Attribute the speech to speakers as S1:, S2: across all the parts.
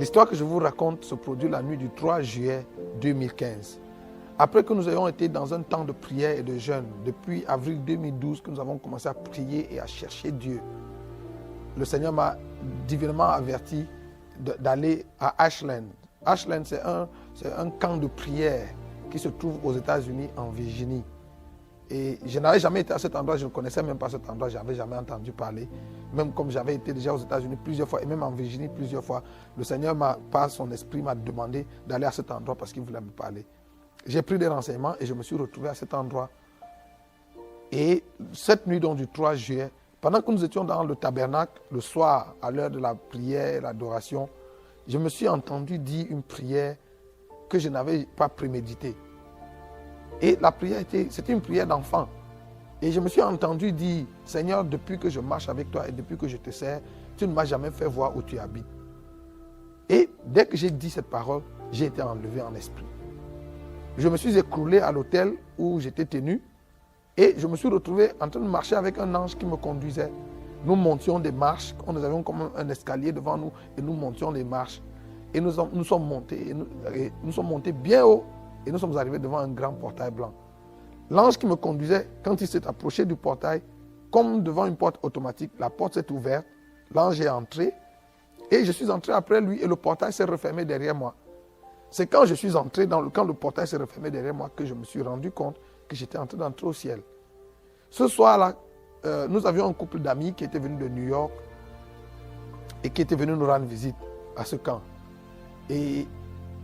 S1: L'histoire que je vous raconte se produit la nuit du 3 juillet 2015. Après que nous ayons été dans un temps de prière et de jeûne, depuis avril 2012 que nous avons commencé à prier et à chercher Dieu, le Seigneur m'a divinement averti d'aller à Ashland. Ashland, c'est un camp de prière qui se trouve aux États-Unis, en Virginie. Et je n'avais jamais été à cet endroit, je ne connaissais même pas cet endroit, je n'avais jamais entendu parler. Même comme j'avais été déjà aux États-Unis plusieurs fois, et même en Virginie plusieurs fois, le Seigneur, par son esprit, m'a demandé d'aller à cet endroit parce qu'il voulait me parler. J'ai pris des renseignements et je me suis retrouvé à cet endroit. Et cette nuit donc, du 3 juillet, pendant que nous étions dans le tabernacle, le soir, à l'heure de la prière et l'adoration, je me suis entendu dire une prière que je n'avais pas préméditée. Et la prière c'était une prière d'enfant. Et je me suis entendu dire, Seigneur, depuis que je marche avec toi et depuis que je te sers, tu ne m'as jamais fait voir où tu habites. Et dès que j'ai dit cette parole, j'ai été enlevé en esprit. Je me suis écroulé à l'hôtel où j'étais tenu et je me suis retrouvé en train de marcher avec un ange qui me conduisait. Nous montions des marches, nous avions comme un escalier devant nous et nous montions les marches. Et nous sommes montés bien haut et nous sommes arrivés devant un grand portail blanc. L'ange qui me conduisait, quand il s'est approché du portail, comme devant une porte automatique, la porte s'est ouverte, l'ange est entré et je suis entré après lui et le portail s'est refermé derrière moi. C'est quand je suis entré, quand le portail s'est refermé derrière moi, que je me suis rendu compte que j'étais en train d'entrer au ciel. Ce soir-là, nous avions un couple d'amis qui était venu de New York et qui était venu nous rendre visite à ce camp. Et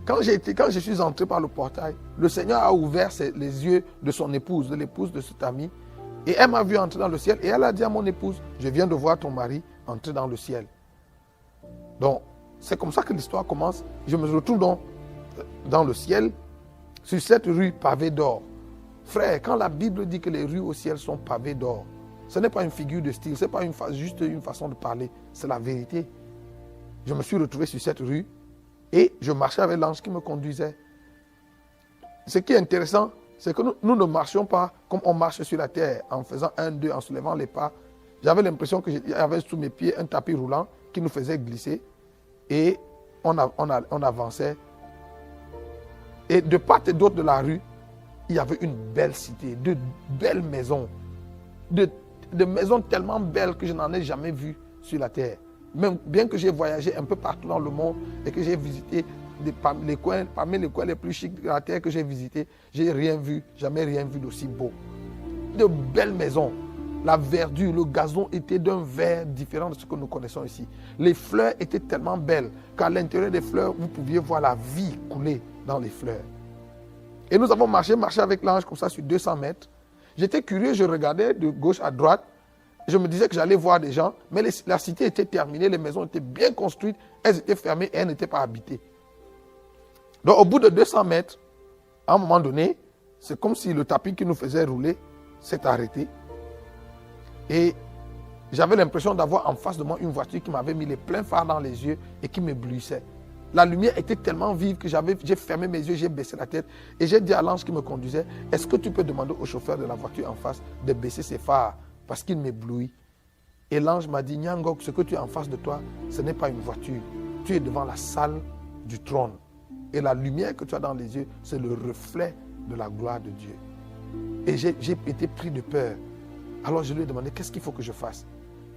S1: quand je suis entré par le portail, le Seigneur a ouvert les yeux de son épouse, de l'épouse de cet ami, et elle m'a vu entrer dans le ciel et elle a dit à mon épouse, je viens de voir ton mari entrer dans le ciel. Donc, c'est comme ça que l'histoire commence. Je me retrouve donc dans le ciel, sur cette rue pavée d'or. Frère, quand la Bible dit que les rues au ciel sont pavées d'or, ce n'est pas une figure de style, ce n'est pas juste une façon de parler, c'est la vérité. Je me suis retrouvé sur cette rue et je marchais avec l'ange qui me conduisait. Ce qui est intéressant, c'est que nous ne marchions pas comme on marche sur la terre, en faisant 1, 2, en soulevant les pas. J'avais l'impression qu'il y avait sous mes pieds un tapis roulant qui nous faisait glisser et on avançait. Et de part et d'autre de la rue, il y avait une belle cité, de belles maisons, de maisons tellement belles que je n'en ai jamais vues sur la terre. Même bien que j'ai voyagé un peu partout dans le monde et que j'ai visité parmi les coins les plus chics de la terre que j'ai visités, j'ai jamais rien vu d'aussi beau. De belles maisons. La verdure, le gazon était d'un vert différent de ce que nous connaissons ici. Les fleurs étaient tellement belles qu'à l'intérieur des fleurs, vous pouviez voir la vie couler dans les fleurs. Et nous avons marché avec l'ange comme ça sur 200 mètres. J'étais curieux, je regardais de gauche à droite. Je me disais que j'allais voir des gens, mais la cité était terminée, les maisons étaient bien construites, elles étaient fermées et elles n'étaient pas habitées. Donc au bout de 200 mètres, à un moment donné, c'est comme si le tapis qui nous faisait rouler s'est arrêté. Et j'avais l'impression d'avoir en face de moi une voiture qui m'avait mis les pleins phares dans les yeux et qui m'éblouissait. La lumière était tellement vive que j'ai fermé mes yeux, j'ai baissé la tête et j'ai dit à l'ange qui me conduisait, est-ce que tu peux demander au chauffeur de la voiture en face de baisser ses phares parce qu'il m'éblouit. Et l'ange m'a dit, Nyangok, ce que tu as en face de toi, ce n'est pas une voiture. Tu es devant la salle du trône. Et la lumière que tu as dans les yeux, c'est le reflet de la gloire de Dieu. Et j'ai été pris de peur. Alors je lui ai demandé, qu'est-ce qu'il faut que je fasse?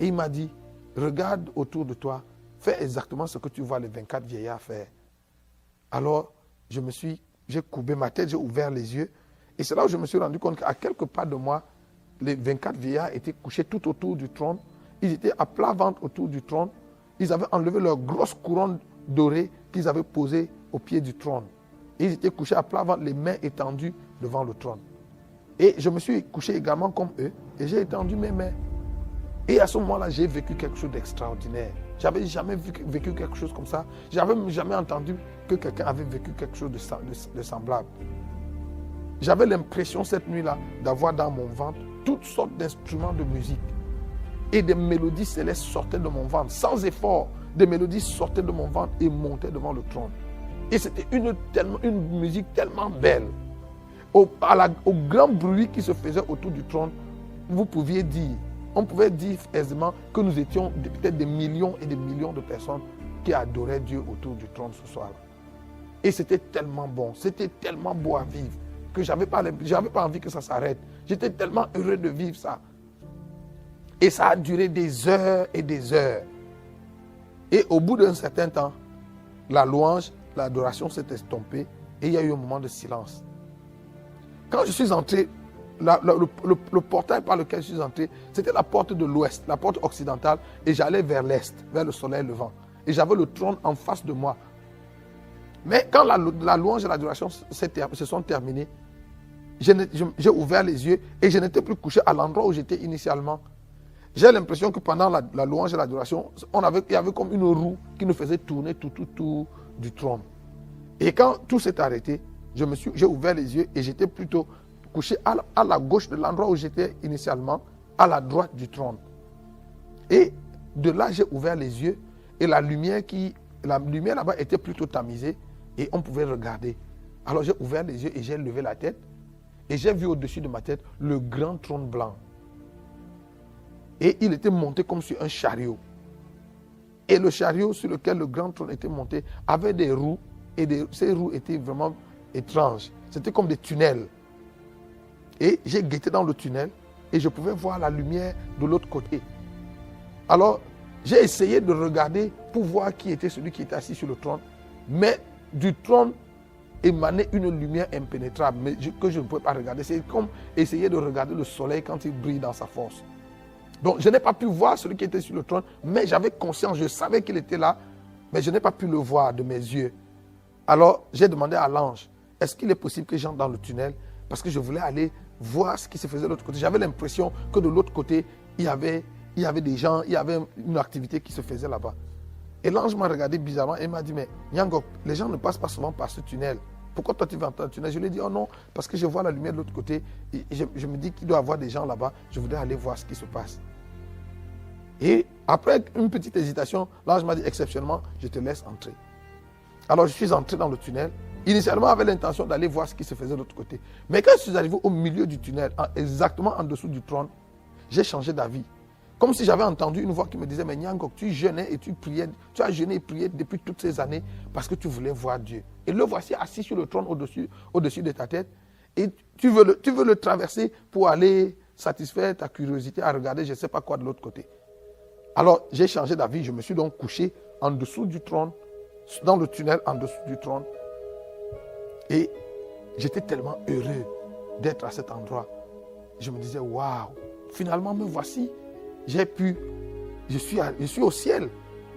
S1: Et il m'a dit, regarde autour de toi, fais exactement ce que tu vois les 24 vieillards faire. Alors j'ai courbé ma tête, j'ai ouvert les yeux. Et c'est là où je me suis rendu compte qu'à quelques pas de moi, les 24 vieillards étaient couchés tout autour du trône. Ils étaient à plat ventre autour du trône. Ils avaient enlevé leur grosse couronne dorée qu'ils avaient posée au pied du trône. Et ils étaient couchés à plat ventre, les mains étendues devant le trône. Et je me suis couché également comme eux et j'ai étendu mes mains. Et à ce moment-là, j'ai vécu quelque chose d'extraordinaire. Je n'avais jamais vécu quelque chose comme ça. Je n'avais jamais entendu que quelqu'un avait vécu quelque chose de semblable. J'avais l'impression cette nuit-là d'avoir dans mon ventre toutes sortes d'instruments de musique. Et des mélodies célestes sortaient de mon ventre. Sans effort, des mélodies sortaient de mon ventre et montaient devant le trône. Et c'était une musique tellement belle. Au grand bruit qui se faisait autour du trône, on pouvait dire aisément que nous étions peut-être des millions et des millions de personnes qui adoraient Dieu autour du trône ce soir-là. Et c'était tellement bon, c'était tellement beau à vivre que je n'avais pas envie que ça s'arrête. J'étais tellement heureux de vivre ça. Et ça a duré des heures et des heures. Et au bout d'un certain temps, la louange, l'adoration s'est estompée et il y a eu un moment de silence. Quand je suis entré, le portail par lequel je suis entré, c'était la porte de l'ouest, la porte occidentale, et j'allais vers l'est, vers le soleil levant. Et j'avais le trône en face de moi. Mais quand la louange et l'adoration se sont terminées, j'ai ouvert les yeux et je n'étais plus couché à l'endroit où j'étais initialement. J'ai l'impression que pendant la louange et l'adoration, il y avait comme une roue qui nous faisait tourner tout du trône. Et quand tout s'est arrêté, j'ai ouvert les yeux et j'étais plutôt couché à la gauche de l'endroit où j'étais initialement, à la droite du trône. Et de là, j'ai ouvert les yeux et la lumière là-bas était plutôt tamisée et on pouvait regarder. Alors j'ai ouvert les yeux et j'ai levé la tête et j'ai vu au-dessus de ma tête le grand trône blanc. Et il était monté comme sur un chariot. Et le chariot sur lequel le grand trône était monté avait des roues et ces roues étaient vraiment étranges. C'était comme des tunnels. Et j'ai guetté dans le tunnel et je pouvais voir la lumière de l'autre côté. Alors, j'ai essayé de regarder pour voir qui était celui qui était assis sur le trône. Mais du trône émanait une lumière impénétrable que je ne pouvais pas regarder. C'est comme essayer de regarder le soleil quand il brille dans sa force. Donc, je n'ai pas pu voir celui qui était sur le trône, mais j'avais conscience, je savais qu'il était là, mais je n'ai pas pu le voir de mes yeux. Alors, j'ai demandé à l'ange, est-ce qu'il est possible que j'entre dans le tunnel? Parce que je voulais aller voir ce qui se faisait de l'autre côté. J'avais l'impression que de l'autre côté, il y avait des gens, il y avait une activité qui se faisait là-bas. Et l'ange m'a regardé bizarrement et m'a dit, mais Nyangok, les gens ne passent pas souvent par ce tunnel. Pourquoi toi tu vas entrer dans le tunnel? Je lui ai dit, oh non, parce que je vois la lumière de l'autre côté. Et je me dis qu'il doit y avoir des gens là-bas. Je voudrais aller voir ce qui se passe. Et après une petite hésitation, l'ange m'a dit, exceptionnellement, je te laisse entrer. Alors je suis entré dans le tunnel. Initialement, j'avais l'intention d'aller voir ce qui se faisait de l'autre côté. Mais quand je suis arrivé au milieu du tunnel, exactement en dessous du trône, j'ai changé d'avis. Comme si j'avais entendu une voix qui me disait, mais Nyangok, tu jeûnais et tu priais, tu as jeûné et prié depuis toutes ces années parce que tu voulais voir Dieu. Et le voici assis sur le trône au-dessus de ta tête. Et tu veux le traverser pour aller satisfaire ta curiosité à regarder je ne sais pas quoi de l'autre côté. Alors j'ai changé d'avis, je me suis donc couché en dessous du trône, dans le tunnel en dessous du trône. Et j'étais tellement heureux d'être à cet endroit. Je me disais, waouh, finalement me voici. Je suis au ciel.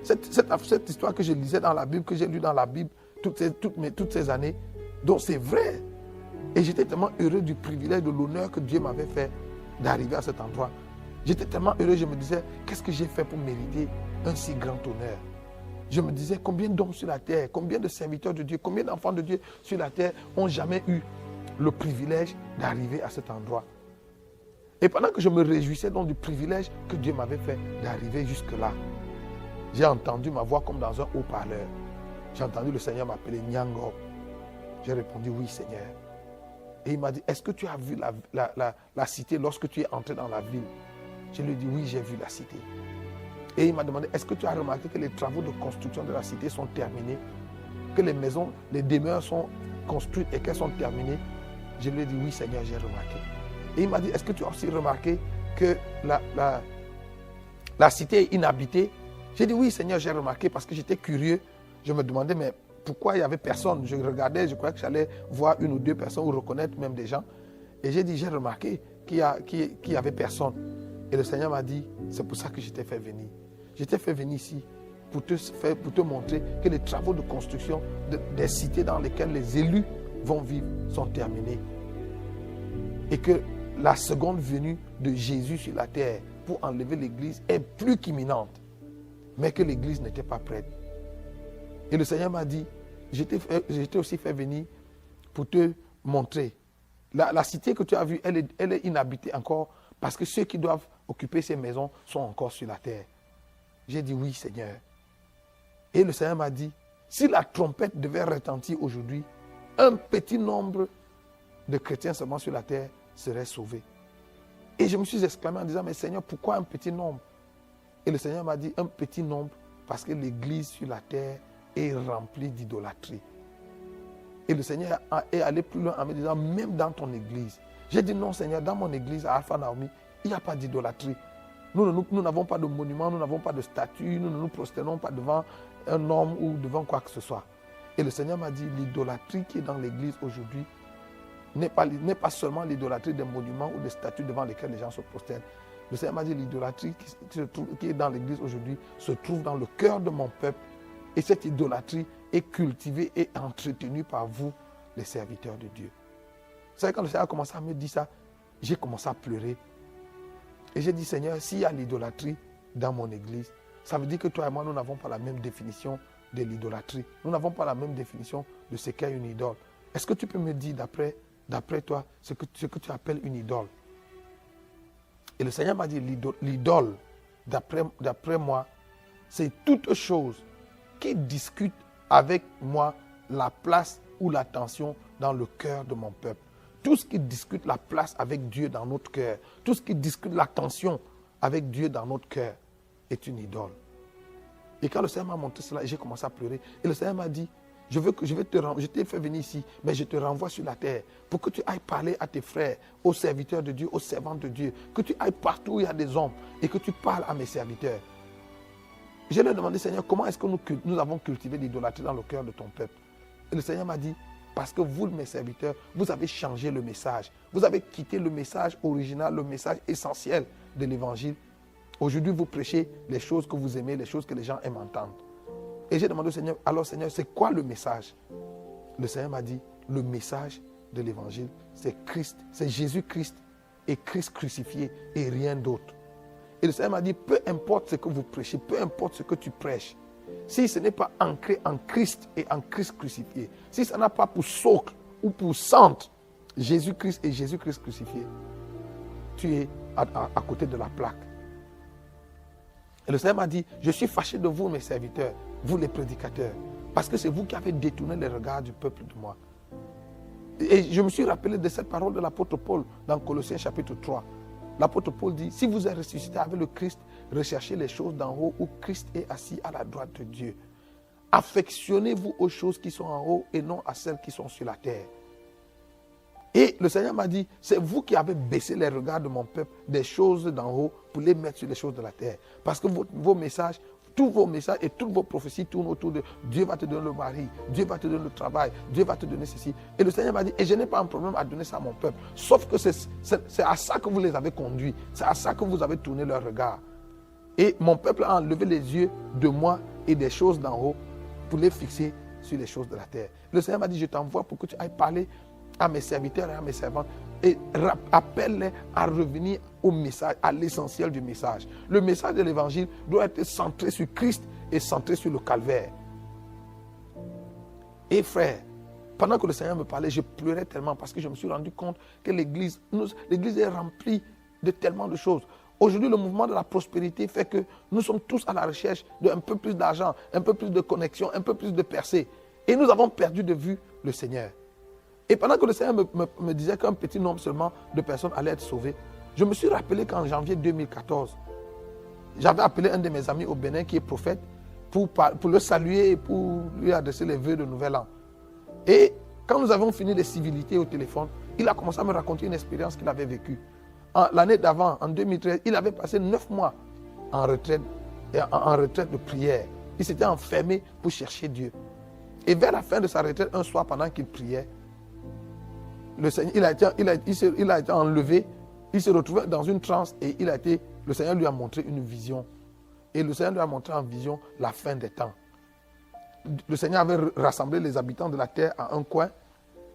S1: Cette histoire que je lisais dans la Bible, que j'ai lue dans la Bible toutes ces années, donc c'est vrai. Et j'étais tellement heureux du privilège, de l'honneur que Dieu m'avait fait d'arriver à cet endroit. J'étais tellement heureux, je me disais, qu'est-ce que j'ai fait pour mériter un si grand honneur? Je me disais, combien d'hommes sur la terre, combien de serviteurs de Dieu, combien d'enfants de Dieu sur la terre n'ont jamais eu le privilège d'arriver à cet endroit? Et pendant que je me réjouissais donc du privilège que Dieu m'avait fait d'arriver jusque-là, j'ai entendu ma voix comme dans un haut-parleur. J'ai entendu le Seigneur m'appeler Nyangok. J'ai répondu, oui Seigneur. Et il m'a dit, est-ce que tu as vu la cité lorsque tu es entré dans la ville? Je lui ai dit, oui, j'ai vu la cité. Et il m'a demandé, est-ce que tu as remarqué que les travaux de construction de la cité sont terminés? Que les maisons, les demeures sont construites et qu'elles sont terminées? Je lui ai dit, oui Seigneur, j'ai remarqué. Et il m'a dit, est-ce que tu as aussi remarqué que la cité est inhabitée? J'ai dit, oui Seigneur, j'ai remarqué parce que j'étais curieux. Je me demandais, mais pourquoi il n'y avait personne? Je regardais, je croyais que j'allais voir une ou deux personnes ou reconnaître même des gens. Et j'ai dit, j'ai remarqué qu'il n'y avait personne. Et le Seigneur m'a dit, c'est pour ça que je t'ai fait venir. Je t'ai fait venir ici pour te montrer que les travaux de construction des cités dans lesquelles les élus vont vivre sont terminés. Et que la seconde venue de Jésus sur la terre pour enlever l'Église est plus qu'imminente. Mais que l'Église n'était pas prête. Et le Seigneur m'a dit, je t'ai aussi fait venir pour te montrer. La cité que tu as vue, elle est inhabitée encore parce que ceux qui doivent occuper ces maisons sont encore sur la terre. J'ai dit oui Seigneur. Et le Seigneur m'a dit, si la trompette devait retentir aujourd'hui, un petit nombre de chrétiens seulement sur la terre seraient sauvés. Et je me suis exclamé en disant, mais Seigneur, pourquoi un petit nombre? Et le Seigneur m'a dit, un petit nombre Parce que l'église sur la terre est remplie d'idolâtrie. Et le Seigneur est allé plus loin en me disant, même dans ton église. J'ai dit, non Seigneur, dans mon église, à Alpha Naomi, il n'y a pas d'idolâtrie. Nous n'avons pas de monument, nous n'avons pas de statue, nous ne nous prosternons pas devant un homme ou devant quoi que ce soit. Et le Seigneur m'a dit, l'idolâtrie qui est dans l'église aujourd'hui n'est pas seulement l'idolâtrie des monuments ou des statues devant lesquelles les gens se prosternent. Le Seigneur m'a dit, l'idolâtrie qui est dans l'église aujourd'hui se trouve dans le cœur de mon peuple. Et cette idolâtrie est cultivée et entretenue par vous, les serviteurs de Dieu. Vous savez, quand le Seigneur a commencé à me dire ça, j'ai commencé à pleurer. Et j'ai dit, Seigneur, s'il y a l'idolâtrie dans mon église, ça veut dire que toi et moi, nous n'avons pas la même définition de l'idolâtrie. Nous n'avons pas la même définition de ce qu'est une idole. Est-ce que tu peux me dire, d'après toi, ce que tu appelles une idole? Et le Seigneur m'a dit, l'idole, d'après moi, c'est toute chose qui discute avec moi la place ou l'attention dans le cœur de mon peuple. Tout ce qui discute la place avec Dieu dans notre cœur, tout ce qui discute l'attention avec Dieu dans notre cœur est une idole. Et quand le Seigneur m'a montré cela, j'ai commencé à pleurer. Et le Seigneur m'a dit, je t'ai fait venir ici, mais je te renvoie sur la terre pour que tu ailles parler à tes frères, aux serviteurs de Dieu, aux servants de Dieu, que tu ailles partout où il y a des hommes et que tu parles à mes serviteurs. Je lui ai demandé, Seigneur, comment est-ce que nous avons cultivé l'idolâtrie dans le cœur de ton peuple? Et le Seigneur m'a dit, parce que vous, mes serviteurs, vous avez changé le message. Vous avez quitté le message original, le message essentiel de l'évangile. Aujourd'hui, vous prêchez les choses que vous aimez, les choses que les gens aiment entendre. Et j'ai demandé au Seigneur, alors Seigneur, c'est quoi le message? Le Seigneur m'a dit, le message de l'évangile, c'est Christ, c'est Jésus-Christ et Christ crucifié et rien d'autre. Et le Seigneur m'a dit, peu importe ce que vous prêchez, peu importe ce que tu prêches, si ce n'est pas ancré en Christ et en Christ crucifié, si ça n'a pas pour socle ou pour centre Jésus-Christ et Jésus-Christ crucifié, tu es à côté de la plaque. Et le Seigneur m'a dit, je suis fâché de vous, mes serviteurs, vous les prédicateurs, parce que c'est vous qui avez détourné les regards du peuple de moi. Et je me suis rappelé de cette parole de l'apôtre Paul dans Colossiens chapitre 3. L'apôtre Paul dit, si vous êtes ressuscité avec le Christ, recherchez les choses d'en haut où Christ est assis à la droite de Dieu. Affectionnez-vous aux choses qui sont en haut et non à celles qui sont sur la terre. Et le Seigneur m'a dit, c'est vous qui avez baissé les regards de mon peuple des choses d'en haut pour les mettre sur les choses de la terre. Parce que vos messages, tous vos messages et toutes vos prophéties tournent autour de Dieu va te donner le mari, Dieu va te donner le travail, Dieu va te donner ceci. Et le Seigneur m'a dit, et je n'ai pas un problème à donner ça à mon peuple. Sauf que c'est à ça que vous les avez conduits. C'est à ça que vous avez tourné leur regard. Et mon peuple a enlevé les yeux de moi et des choses d'en haut pour les fixer sur les choses de la terre. Le Seigneur m'a dit, je t'envoie pour que tu ailles parler à mes serviteurs et à mes servantes et appelle-les à revenir au message, à l'essentiel du message. Le message de l'évangile doit être centré sur Christ et centré sur le calvaire. Et frère, pendant que le Seigneur me parlait, je pleurais tellement parce que je me suis rendu compte que l'église est remplie de tellement de choses. Aujourd'hui, le mouvement de la prospérité fait que nous sommes tous à la recherche d'un peu plus d'argent, un peu plus de connexion, un peu plus de percée. Et nous avons perdu de vue le Seigneur. Et pendant que le Seigneur me disait qu'un petit nombre seulement de personnes allaient être sauvées, je me suis rappelé qu'en janvier 2014, j'avais appelé un de mes amis au Bénin qui est prophète pour le saluer et pour lui adresser les vœux de nouvel an. Et quand nous avons fini les civilités au téléphone, il a commencé à me raconter une expérience qu'il avait vécue. L'année d'avant, en 2013, il avait passé 9 mois en retraite de prière. Il s'était enfermé pour chercher Dieu. Et vers la fin de sa retraite, un soir, pendant qu'il priait, le Seigneur, il a été enlevé, il s'est retrouvé dans une transe et le Seigneur lui a montré une vision. Et le Seigneur lui a montré en vision la fin des temps. Le Seigneur avait rassemblé les habitants de la terre à un coin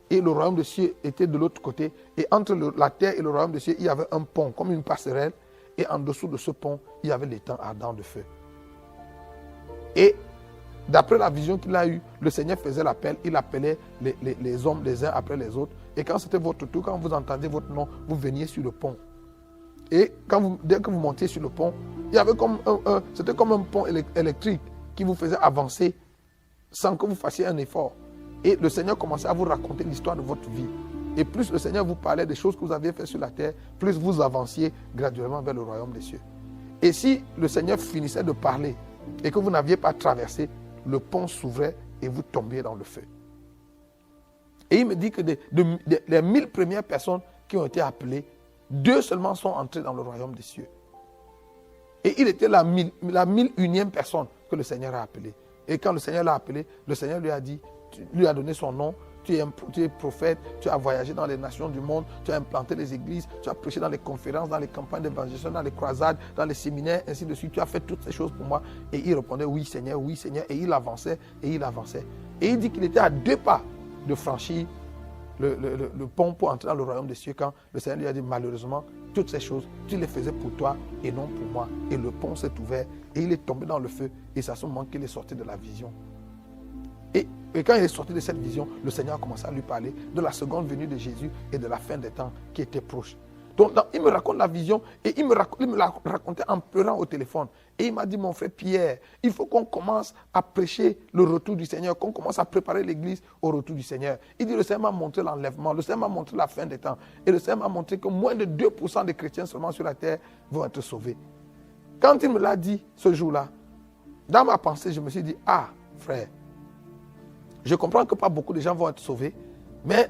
S1: et le royaume des cieux était de l'autre côté. Et entre la terre et le royaume des cieux, il y avait un pont, comme une passerelle. Et en dessous de ce pont, il y avait les temps ardents de feu. Et d'après la vision qu'il a eue, le Seigneur faisait l'appel, il appelait les hommes les uns après les autres. Et quand c'était votre tour, quand vous entendiez votre nom, vous veniez sur le pont. Et dès que vous montiez sur le pont, il y avait c'était comme un pont électrique qui vous faisait avancer sans que vous fassiez un effort. Et le Seigneur commençait à vous raconter l'histoire de votre vie. Et plus le Seigneur vous parlait des choses que vous aviez faites sur la terre, plus vous avanciez graduellement vers le royaume des cieux. Et si le Seigneur finissait de parler et que vous n'aviez pas traversé, le pont s'ouvrait et vous tombiez dans le feu. Et il me dit que les 1000 premières personnes qui ont été appelées, 2 seulement sont entrées dans le royaume des cieux. Et il était la 1001e personne que le Seigneur a appelée. Et quand le Seigneur l'a appelé, le Seigneur lui a dit, lui a donné son nom, tu es prophète, tu as voyagé dans les nations du monde, tu as implanté les églises, tu as prêché dans les conférences, dans les campagnes d'évangélisation, dans les croisades, dans les séminaires, ainsi de suite. Tu as fait toutes ces choses pour moi. Et il répondait, oui Seigneur, oui Seigneur. Et il avançait, et il avançait. Et il dit qu'il était à 2 pas de franchir le pont pour entrer dans le royaume des cieux quand le Seigneur lui a dit, malheureusement, toutes ces choses, tu les faisais pour toi et non pour moi. Et le pont s'est ouvert et il est tombé dans le feu. Et c'est à ce moment qu'il est sorti de la vision. Et quand il est sorti de cette vision, le Seigneur a commencé à lui parler de la seconde venue de Jésus et de la fin des temps qui était proche. Donc, il me raconte la vision et il me l'a raconté en pleurant au téléphone. Et il m'a dit, mon frère Pierre, il faut qu'on commence à prêcher le retour du Seigneur, qu'on commence à préparer l'église au retour du Seigneur. Il dit, le Seigneur m'a montré l'enlèvement, le Seigneur m'a montré la fin des temps. Et le Seigneur m'a montré que moins de 2% des chrétiens seulement sur la terre vont être sauvés. Quand il me l'a dit ce jour-là, dans ma pensée, je me suis dit, ah, frère, je comprends que pas beaucoup de gens vont être sauvés, mais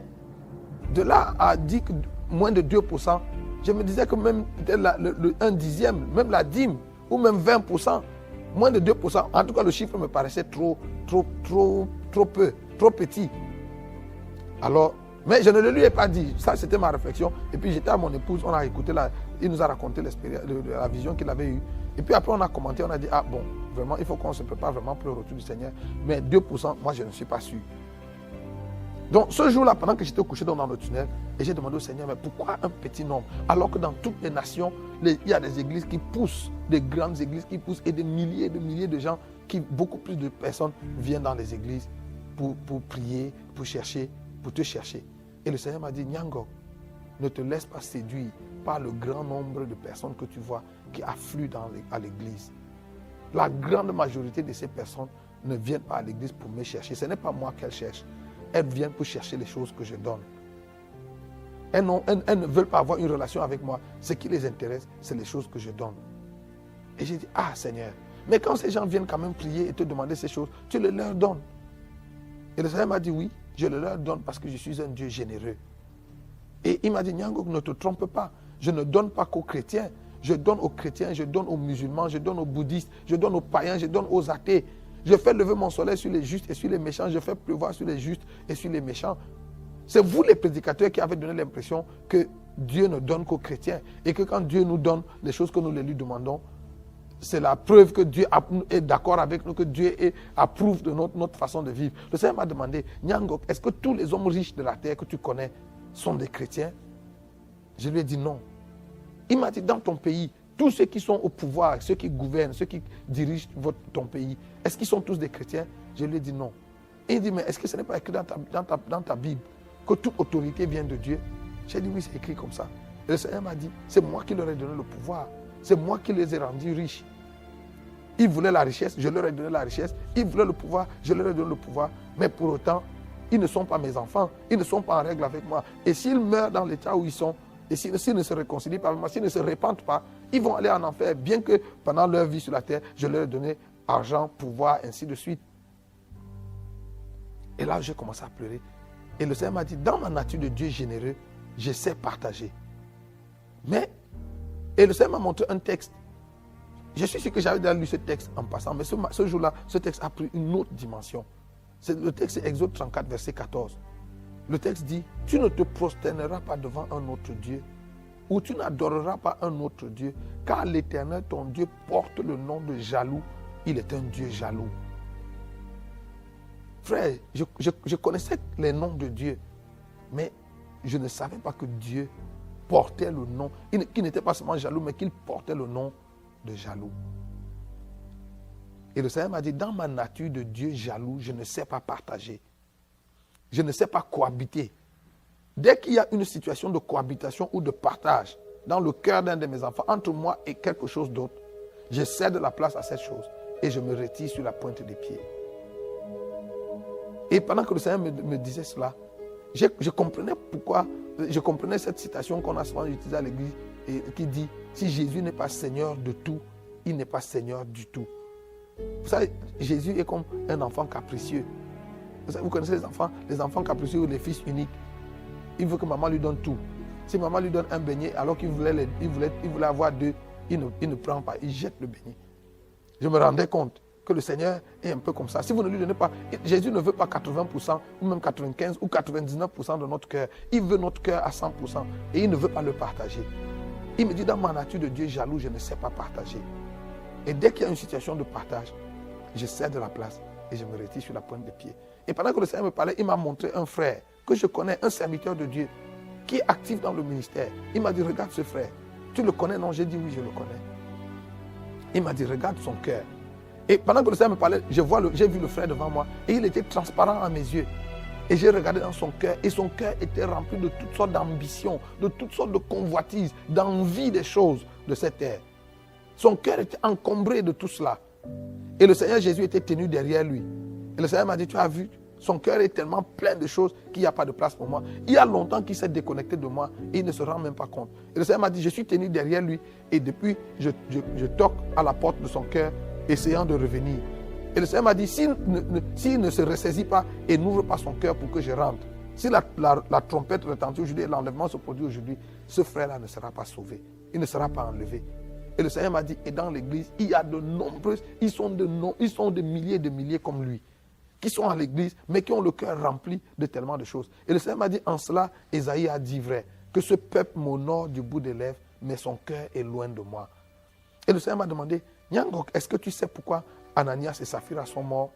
S1: de là à dire que moins de 2%, je me disais que même peut-être un dixième, même la dîme, ou même 20%, moins de 2%, en tout cas le chiffre me paraissait trop peu, trop petit. Alors, mais je ne le lui ai pas dit, ça c'était ma réflexion. Et puis j'étais à mon épouse, on a écouté, il nous a raconté la vision qu'il avait eue. Et puis après on a commenté, on a dit, ah bon, vraiment il faut qu'on se prépare vraiment pour le retour du Seigneur. Mais 2%, moi je ne suis pas sûr. Donc ce jour-là, pendant que j'étais couché dans le tunnel, et j'ai demandé au Seigneur, mais pourquoi un petit nombre? Alors que dans toutes les nations, il y a des églises qui poussent, des grandes églises qui poussent, et des milliers de gens, beaucoup plus de personnes viennent dans les églises pour prier, pour te chercher. Et le Seigneur m'a dit, Nyango, ne te laisse pas séduire par le grand nombre de personnes que tu vois qui affluent à l'église. La grande majorité de ces personnes ne viennent pas à l'église pour me chercher. Ce n'est pas moi qu'elles cherchent. Elles viennent pour chercher les choses que je donne. Elles ne veulent pas avoir une relation avec moi. Ce qui les intéresse, c'est les choses que je donne. Et j'ai dit, ah Seigneur, mais quand ces gens viennent quand même prier et te demander ces choses, tu les leur donnes. Et le Seigneur m'a dit, oui, je les leur donne parce que je suis un Dieu généreux. Et il m'a dit, Nyango, ne te trompe pas. Je ne donne pas qu'aux chrétiens. Je donne aux chrétiens, je donne aux musulmans, je donne aux bouddhistes, je donne aux païens, je donne aux athées. Je fais lever mon soleil sur les justes et sur les méchants. Je fais pleuvoir sur les justes et sur les méchants. C'est vous les prédicateurs qui avez donné l'impression que Dieu ne donne qu'aux chrétiens. Et que quand Dieu nous donne les choses que nous lui demandons, c'est la preuve que Dieu est d'accord avec nous, que Dieu approuve de notre façon de vivre. Le Seigneur m'a demandé, Nyango, est-ce que tous les hommes riches de la terre que tu connais sont des chrétiens? Je lui ai dit non. Il m'a dit, dans ton pays, tous ceux qui sont au pouvoir, ceux qui gouvernent, ceux qui dirigent ton pays, est-ce qu'ils sont tous des chrétiens? Je lui ai dit non. Et il dit, mais est-ce que ce n'est pas écrit dans ta Bible que toute autorité vient de Dieu? J'ai dit, oui, c'est écrit comme ça. Et le Seigneur m'a dit, c'est moi qui leur ai donné le pouvoir. C'est moi qui les ai rendus riches. Ils voulaient la richesse, je leur ai donné la richesse. Ils voulaient le pouvoir, je leur ai donné le pouvoir. Mais pour autant, ils ne sont pas mes enfants. Ils ne sont pas en règle avec moi. Et s'ils meurent dans l'état où ils sont, et s'ils ne se réconcilient pas avec moi, s'ils ne se repentent pas, ils vont aller en enfer, bien que pendant leur vie sur la terre, je leur ai donné argent, pouvoir, ainsi de suite. Et là, j'ai commencé à pleurer. Et le Seigneur m'a dit, dans ma nature de Dieu généreux, je sais partager. Et le Seigneur m'a montré un texte. Je suis sûr que j'avais déjà lu ce texte en passant, mais ce jour-là, ce texte a pris une autre dimension. Le texte, c'est Exode 34, verset 14. Le texte dit, tu ne te prosterneras pas devant un autre Dieu, ou tu n'adoreras pas un autre Dieu, car l'Éternel, ton Dieu, porte le nom de jaloux. Il est un Dieu jaloux. Frère, je connaissais les noms de Dieu, mais je ne savais pas que Dieu portait le nom, qu'il n'était pas seulement jaloux, mais qu'il portait le nom de jaloux. Et le Seigneur m'a dit, dans ma nature de Dieu jaloux, je ne sais pas partager. Je ne sais pas cohabiter. Dès qu'il y a une situation de cohabitation ou de partage dans le cœur d'un de mes enfants, entre moi et quelque chose d'autre, je cède la place à cette chose et je me retire sur la pointe des pieds. Et pendant que le Seigneur me disait cela, je comprenais pourquoi, je comprenais cette citation qu'on a souvent utilisée à l'église et qui dit, si Jésus n'est pas Seigneur de tout, il n'est pas Seigneur du tout. Vous savez, Jésus est comme un enfant capricieux. Vous connaissez les enfants capricieux ou les fils uniques. Il veut que maman lui donne tout. Si maman lui donne un beignet alors qu'il voulait avoir deux, il ne prend pas, il jette le beignet. Je me rendais compte que le Seigneur est un peu comme ça. Si vous ne lui donnez pas, Jésus ne veut pas 80% ou même 95% ou 99% de notre cœur. Il veut notre cœur à 100% et il ne veut pas le partager. Il me dit, dans ma nature de Dieu jaloux, je ne sais pas partager. Et dès qu'il y a une situation de partage, je cède de la place et je me retire sur la pointe des pieds. Et pendant que le Seigneur me parlait, il m'a montré un frère que je connais, un serviteur de Dieu, qui est actif dans le ministère. Il m'a dit, regarde ce frère. Tu le connais? Non, j'ai dit oui, je le connais. Il m'a dit, regarde son cœur. Et pendant que le Seigneur me parlait, j'ai vu le frère devant moi et il était transparent à mes yeux. Et j'ai regardé dans son cœur et son cœur était rempli de toutes sortes d'ambitions, de toutes sortes de convoitises, d'envie des choses de cette terre. Son cœur était encombré de tout cela. Et le Seigneur Jésus était tenu derrière lui. Et le Seigneur m'a dit, tu as vu, son cœur est tellement plein de choses qu'il n'y a pas de place pour moi. Il y a longtemps qu'il s'est déconnecté de moi et il ne se rend même pas compte. Et le Seigneur m'a dit, je suis tenu derrière lui et depuis, je toque à la porte de son cœur, essayant de revenir. Et le Seigneur m'a dit, s'il ne se ressaisit pas et n'ouvre pas son cœur pour que je rentre, si la trompette retentit aujourd'hui et l'enlèvement se produit aujourd'hui, ce frère-là ne sera pas sauvé. Il ne sera pas enlevé. Et le Seigneur m'a dit, et dans l'église, il y a de nombreuses, ils sont de milliers et de milliers comme lui, qui sont à l'église, mais qui ont le cœur rempli de tellement de choses. Et le Seigneur m'a dit, en cela, Ésaïe a dit vrai, que ce peuple m'honore du bout des lèvres, mais son cœur est loin de moi. Et le Seigneur m'a demandé, Nyangok, est-ce que tu sais pourquoi Ananias et Saphira sont morts?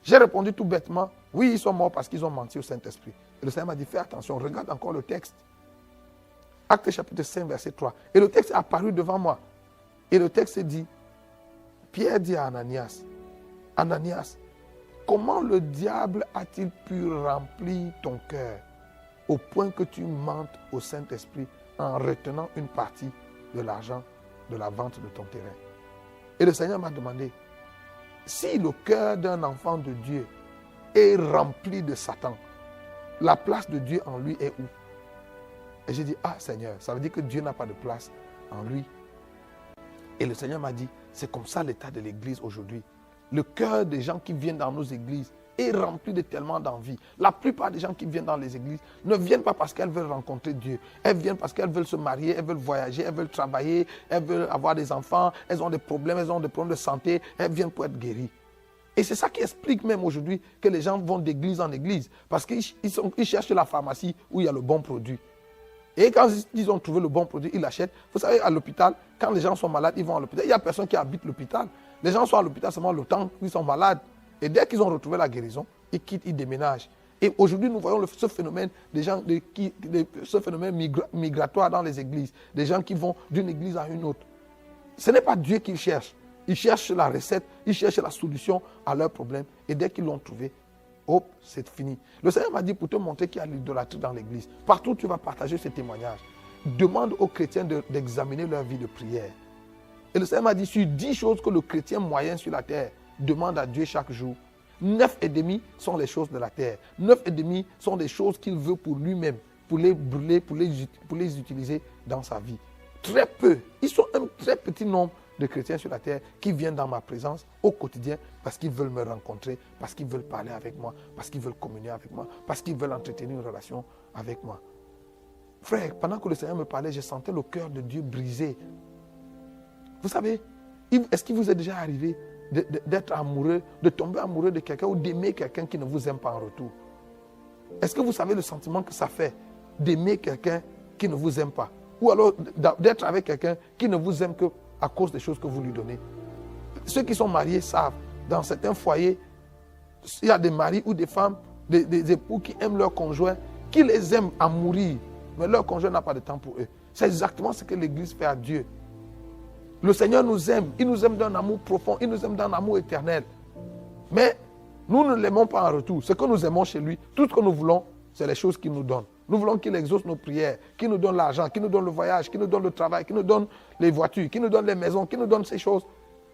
S1: J'ai répondu tout bêtement, oui, ils sont morts parce qu'ils ont menti au Saint-Esprit. Et le Seigneur m'a dit, fais attention, regarde encore le texte. Actes chapitre 5, verset 3. Et le texte est apparu devant moi. Et le texte dit, Pierre dit à Ananias, Ananias, comment le diable a-t-il pu remplir ton cœur au point que tu mentes au Saint-Esprit en retenant une partie de l'argent de la vente de ton terrain? Et le Seigneur m'a demandé, si le cœur d'un enfant de Dieu est rempli de Satan, la place de Dieu en lui est où? Et j'ai dit, ah Seigneur, ça veut dire que Dieu n'a pas de place en lui. Et le Seigneur m'a dit, c'est comme ça l'état de l'église aujourd'hui. Le cœur des gens qui viennent dans nos églises est rempli de tellement d'envie. La plupart des gens qui viennent dans les églises ne viennent pas parce qu'elles veulent rencontrer Dieu. Elles viennent parce qu'elles veulent se marier, elles veulent voyager, elles veulent travailler, elles veulent avoir des enfants, elles ont des problèmes de santé, elles viennent pour être guéries. Et c'est ça qui explique même aujourd'hui que les gens vont d'église en église. Parce qu'ils cherchent la pharmacie où il y a le bon produit. Et quand ils ont trouvé le bon produit, ils l'achètent. Vous savez, à l'hôpital, quand les gens sont malades, ils vont à l'hôpital. Il n'y a personne qui habite l'hôpital. Les gens sont à l'hôpital seulement le temps qu'ils sont malades. Et dès qu'ils ont retrouvé la guérison, ils quittent, ils déménagent. Et aujourd'hui, nous voyons ce phénomène, ce phénomène migratoire dans les églises. Des gens qui vont d'une église à une autre. Ce n'est pas Dieu qu'ils cherchent. Ils cherchent la recette, ils cherchent la solution à leurs problèmes. Et dès qu'ils l'ont trouvé, hop, c'est fini. Le Seigneur m'a dit pour te montrer qu'il y a l'idolâtrie dans l'église. Partout où tu vas partager ce témoignage, demande aux chrétiens d'examiner leur vie de prière. Et le Seigneur m'a dit, sur 10 choses que le chrétien moyen sur la terre demande à Dieu chaque jour, 9,5 sont les choses de la terre. 9,5 sont des choses qu'il veut pour lui-même, pour les brûler, pour les utiliser dans sa vie. Très peu. Ils sont un très petit nombre de chrétiens sur la terre qui viennent dans ma présence au quotidien parce qu'ils veulent me rencontrer, parce qu'ils veulent parler avec moi, parce qu'ils veulent communier avec moi, parce qu'ils veulent entretenir une relation avec moi. Frère, pendant que le Seigneur me parlait, je sentais le cœur de Dieu brisé. Vous savez, est-ce qu'il vous est déjà arrivé d'être amoureux, de tomber amoureux de quelqu'un ou d'aimer quelqu'un qui ne vous aime pas en retour? Est-ce que vous savez le sentiment que ça fait d'aimer quelqu'un qui ne vous aime pas? Ou alors d'être avec quelqu'un qui ne vous aime que à cause des choses que vous lui donnez? Ceux qui sont mariés savent, dans certains foyers, il y a des maris ou des femmes, des époux qui aiment leur conjoint, qui les aiment à mourir, mais leur conjoint n'a pas de temps pour eux. C'est exactement ce que l'Église fait à Dieu. Le Seigneur nous aime, il nous aime d'un amour profond, il nous aime d'un amour éternel. Mais nous ne l'aimons pas en retour. Ce que nous aimons chez lui, tout ce que nous voulons, c'est les choses qu'il nous donne. Nous voulons qu'il exauce nos prières, qu'il nous donne l'argent, qu'il nous donne le voyage, qu'il nous donne le travail, qu'il nous donne les voitures, qu'il nous donne les maisons, qu'il nous donne ces choses.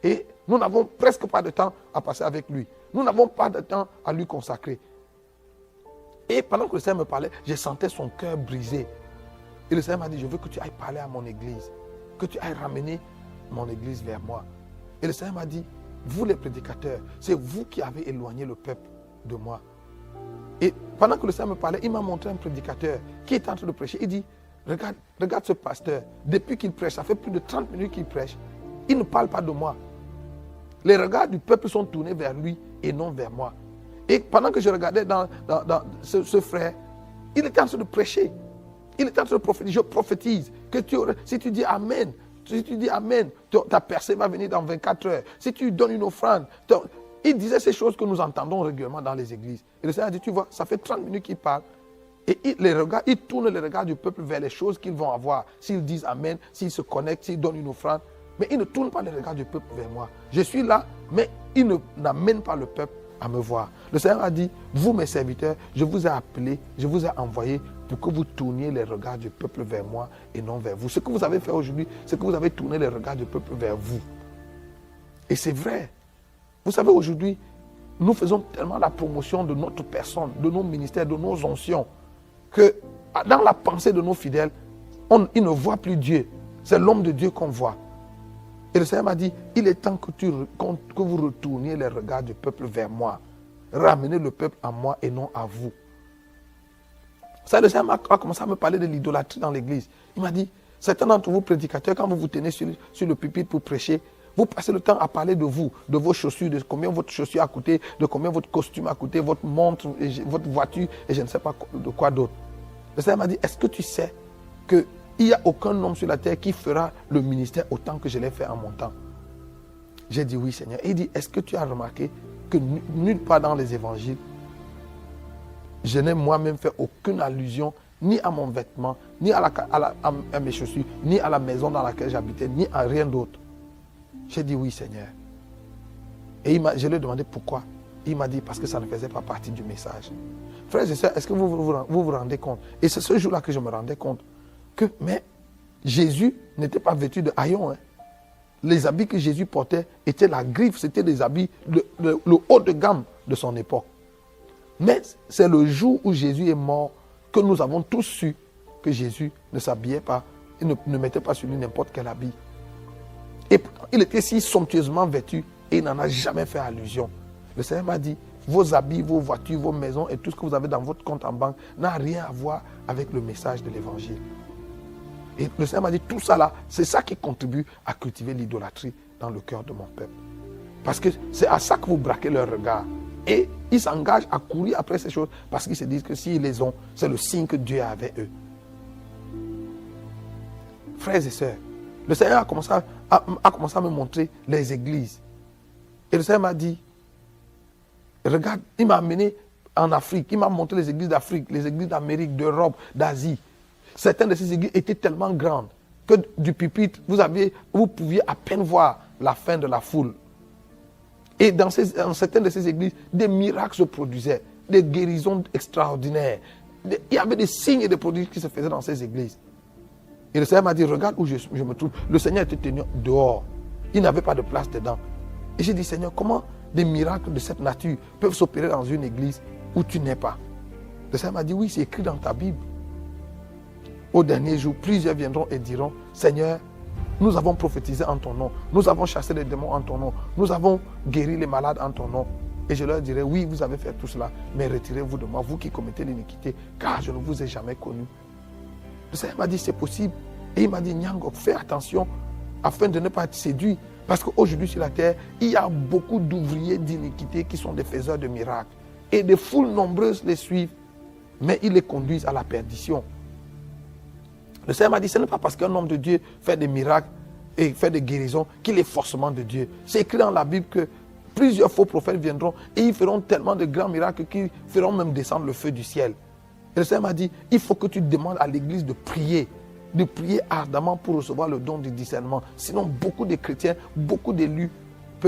S1: Et nous n'avons presque pas de temps à passer avec lui. Nous n'avons pas de temps à lui consacrer. Et pendant que le Seigneur me parlait, je sentais son cœur brisé. Et le Seigneur m'a dit, je veux que tu ailles parler à mon église, que tu ailles ramener mon église vers moi. Et le Seigneur m'a dit, vous les prédicateurs, c'est vous qui avez éloigné le peuple de moi. Et pendant que le Seigneur me parlait, il m'a montré un prédicateur qui est en train de prêcher. Il dit, regarde ce pasteur, depuis qu'il prêche, ça fait plus de 30 minutes qu'il prêche. Il ne parle pas de moi. Les regards du peuple sont tournés vers lui et non vers moi. Et pendant que je regardais dans ce frère, il était en train de prêcher. Il était en train de prophétiser. Je prophétise que si tu dis Amen, ta percée va venir dans 24 heures. Si tu donnes une offrande, il disait ces choses que nous entendons régulièrement dans les églises. Et le Seigneur a dit, tu vois, ça fait 30 minutes qu'il parle. Et il tourne les regards du peuple vers les choses qu'ils vont avoir. S'ils disent Amen, s'ils se connectent, s'ils donnent une offrande. Mais il ne tourne pas les regards du peuple vers moi. Je suis là, mais il n'amène pas le peuple à me voir. Le Seigneur a dit, vous mes serviteurs, je vous ai appelés, je vous ai envoyés pour que vous tourniez les regards du peuple vers moi et non vers vous. Ce que vous avez fait aujourd'hui, c'est que vous avez tourné les regards du peuple vers vous. Et c'est vrai. Vous savez, aujourd'hui, nous faisons tellement la promotion de notre personne, de nos ministères, de nos oncions, que dans la pensée de nos fidèles, ils ne voient plus Dieu. C'est l'homme de Dieu qu'on voit. Et le Seigneur m'a dit, il est temps que vous retourniez les regards du peuple vers moi. Ramenez le peuple à moi et non à vous. Ça, le Seigneur a commencé à me parler de l'idolâtrie dans l'église. Il m'a dit, certains d'entre vous prédicateurs, quand vous vous tenez sur le pupitre pour prêcher, vous passez le temps à parler de vous, de vos chaussures, de combien votre chaussure a coûté, de combien votre costume a coûté, votre montre, votre voiture et je ne sais pas de quoi d'autre. Le Seigneur m'a dit, est-ce que tu sais qu'il n'y a aucun homme sur la terre qui fera le ministère autant que je l'ai fait en mon temps? J'ai dit oui, Seigneur. Et il dit, est-ce que tu as remarqué que nulle part dans les évangiles, je n'ai moi-même fait aucune allusion ni à mon vêtement, ni à mes chaussures, ni à la maison dans laquelle j'habitais, ni à rien d'autre. J'ai dit oui, Seigneur. Et je lui ai demandé pourquoi. Il m'a dit parce que ça ne faisait pas partie du message. Frères et sœurs, est-ce que vous vous rendez compte? Et c'est ce jour-là que je me rendais compte que Jésus n'était pas vêtu de haillons. Hein. Les habits que Jésus portait étaient la griffe, c'était des habits, le haut de gamme de son époque. Mais c'est le jour où Jésus est mort que nous avons tous su que Jésus ne s'habillait pas, il ne mettait pas sur lui n'importe quel habit. Et il était si somptueusement vêtu et il n'en a jamais fait allusion. Le Seigneur m'a dit, vos habits, vos voitures, vos maisons et tout ce que vous avez dans votre compte en banque n'a rien à voir avec le message de l'évangile. Et le Seigneur m'a dit, tout ça là, c'est ça qui contribue à cultiver l'idolâtrie dans le cœur de mon peuple. Parce que c'est à ça que vous braquez leur regard. Et ils s'engagent à courir après ces choses parce qu'ils se disent que s'ils les ont, c'est le signe que Dieu a avec eux. Frères et sœurs, le Seigneur a commencé à me montrer les églises. Et le Seigneur m'a dit, regarde, il m'a amené en Afrique, il m'a montré les églises d'Afrique, les églises d'Amérique, d'Europe, d'Asie. Certaines de ces églises étaient tellement grandes que du pupitre, vous pouviez à peine voir la fin de la foule. Et dans certaines de ces églises, des miracles se produisaient, des guérisons extraordinaires. Il y avait des signes et des prodiges qui se faisaient dans ces églises. Et le Seigneur m'a dit, regarde où je me trouve. Le Seigneur était tenu dehors. Il n'avait pas de place dedans. Et j'ai dit, Seigneur, comment des miracles de cette nature peuvent s'opérer dans une église où tu n'es pas? Le Seigneur m'a dit, oui, c'est écrit dans ta Bible. Au dernier jour, plusieurs viendront et diront, Seigneur, nous avons prophétisé en ton nom. Nous avons chassé les démons en ton nom. Nous avons guéri les malades en ton nom. Et je leur dirai, oui, vous avez fait tout cela, mais retirez-vous de moi, vous qui commettez l'iniquité, car je ne vous ai jamais connu. Le Seigneur m'a dit, c'est possible. Et il m'a dit, Nyangok, fais attention afin de ne pas être séduit. Parce qu'aujourd'hui sur la terre, il y a beaucoup d'ouvriers d'iniquité qui sont des faiseurs de miracles. Et des foules nombreuses les suivent, mais ils les conduisent à la perdition. Le Seigneur m'a dit, ce n'est pas parce qu'un homme de Dieu fait des miracles et fait des guérisons qu'il est forcément de Dieu. C'est écrit dans la Bible que plusieurs faux prophètes viendront et ils feront tellement de grands miracles qu'ils feront même descendre le feu du ciel. Et le Seigneur m'a dit, il faut que tu demandes à l'église de prier ardemment pour recevoir le don du discernement. Sinon, beaucoup de chrétiens, beaucoup d'élus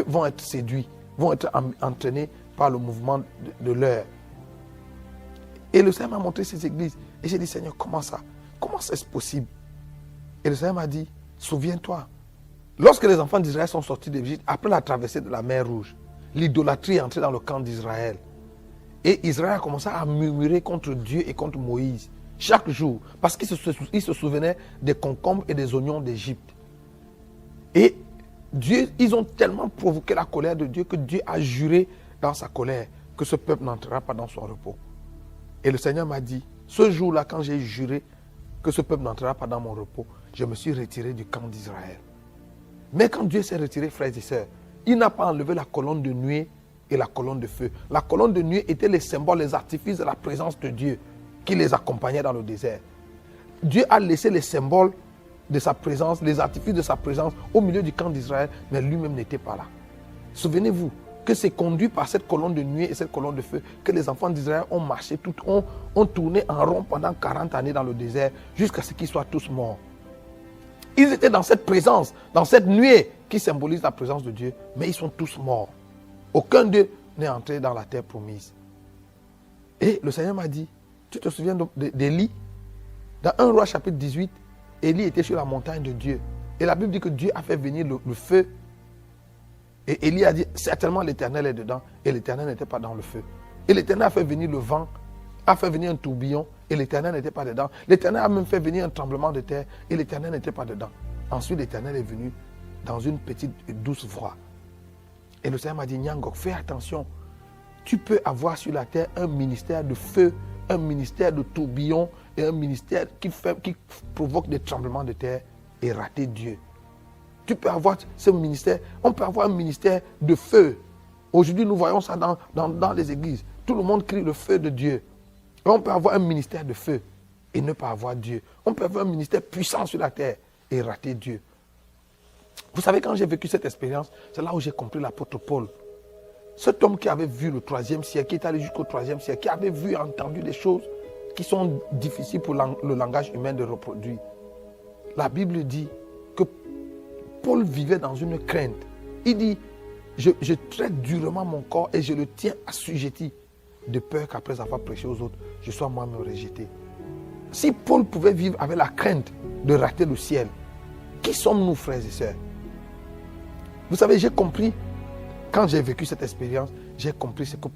S1: vont être séduits, vont être entraînés par le mouvement de l'heure. Et le Seigneur m'a montré ces églises. Et j'ai dit, Seigneur, comment ça? Comment c'est possible? Et le Seigneur m'a dit, souviens-toi, lorsque les enfants d'Israël sont sortis d'Égypte, après la traversée de la mer Rouge, l'idolâtrie est entrée dans le camp d'Israël. Et Israël a commencé à murmurer contre Dieu et contre Moïse chaque jour, parce qu'il se souvenait des concombres et des oignons d'Égypte. Et ils ont tellement provoqué la colère de Dieu que Dieu a juré dans sa colère que ce peuple n'entrera pas dans son repos. Et le Seigneur m'a dit, ce jour-là, quand j'ai juré que ce peuple n'entrera pas dans mon repos, je me suis retiré du camp d'Israël. Mais quand Dieu s'est retiré, frères et sœurs, il n'a pas enlevé la colonne de nuée et la colonne de feu. La colonne de nuée était les symboles, les artifices de la présence de Dieu qui les accompagnait dans le désert. Dieu a laissé les symboles de sa présence, les artifices de sa présence au milieu du camp d'Israël, mais lui-même n'était pas là. Souvenez-vous que c'est conduit par cette colonne de nuée et cette colonne de feu que les enfants d'Israël ont marché, ont tourné en rond pendant 40 années dans le désert jusqu'à ce qu'ils soient tous morts. Ils étaient dans cette présence, dans cette nuée qui symbolise la présence de Dieu, mais ils sont tous morts. Aucun d'eux n'est entré dans la terre promise. Et le Seigneur m'a dit, tu te souviens d'Élie? Dans 1 Roi chapitre 18, Élie était sur la montagne de Dieu. Et la Bible dit que Dieu a fait venir le feu. Et Élie a dit, certainement l'Éternel est dedans. Et l'Éternel n'était pas dans le feu. Et l'Éternel a fait venir le vent, a fait venir un tourbillon. Et l'Éternel n'était pas dedans. L'Éternel a même fait venir un tremblement de terre. Et l'Éternel n'était pas dedans. Ensuite, l'Éternel est venu dans une petite douce voix. Et le Seigneur m'a dit, Nyangok, fais attention. Tu peux avoir sur la terre un ministère de feu, un ministère de tourbillon et un ministère qui provoque des tremblements de terre et rater Dieu. Tu peux avoir ce ministère, on peut avoir un ministère de feu. Aujourd'hui, nous voyons ça dans les églises. Tout le monde crie le feu de Dieu. Et on peut avoir un ministère de feu et ne pas avoir Dieu. On peut avoir un ministère puissant sur la terre et rater Dieu. Vous savez, quand j'ai vécu cette expérience, c'est là où j'ai compris l'apôtre Paul. Cet homme qui avait vu le 3e siècle, qui est allé jusqu'au 3e siècle, qui avait vu et entendu des choses qui sont difficiles pour le langage humain de reproduire. La Bible dit que Paul vivait dans une crainte. Il dit, je traite durement mon corps et je le tiens assujetti, de peur qu'après avoir prêché aux autres, je sois moi-même rejeté. Si Paul pouvait vivre avec la crainte de rater le ciel, qui sommes-nous, frères et sœurs? Vous savez, j'ai compris, quand j'ai vécu cette expérience, j'ai compris ce que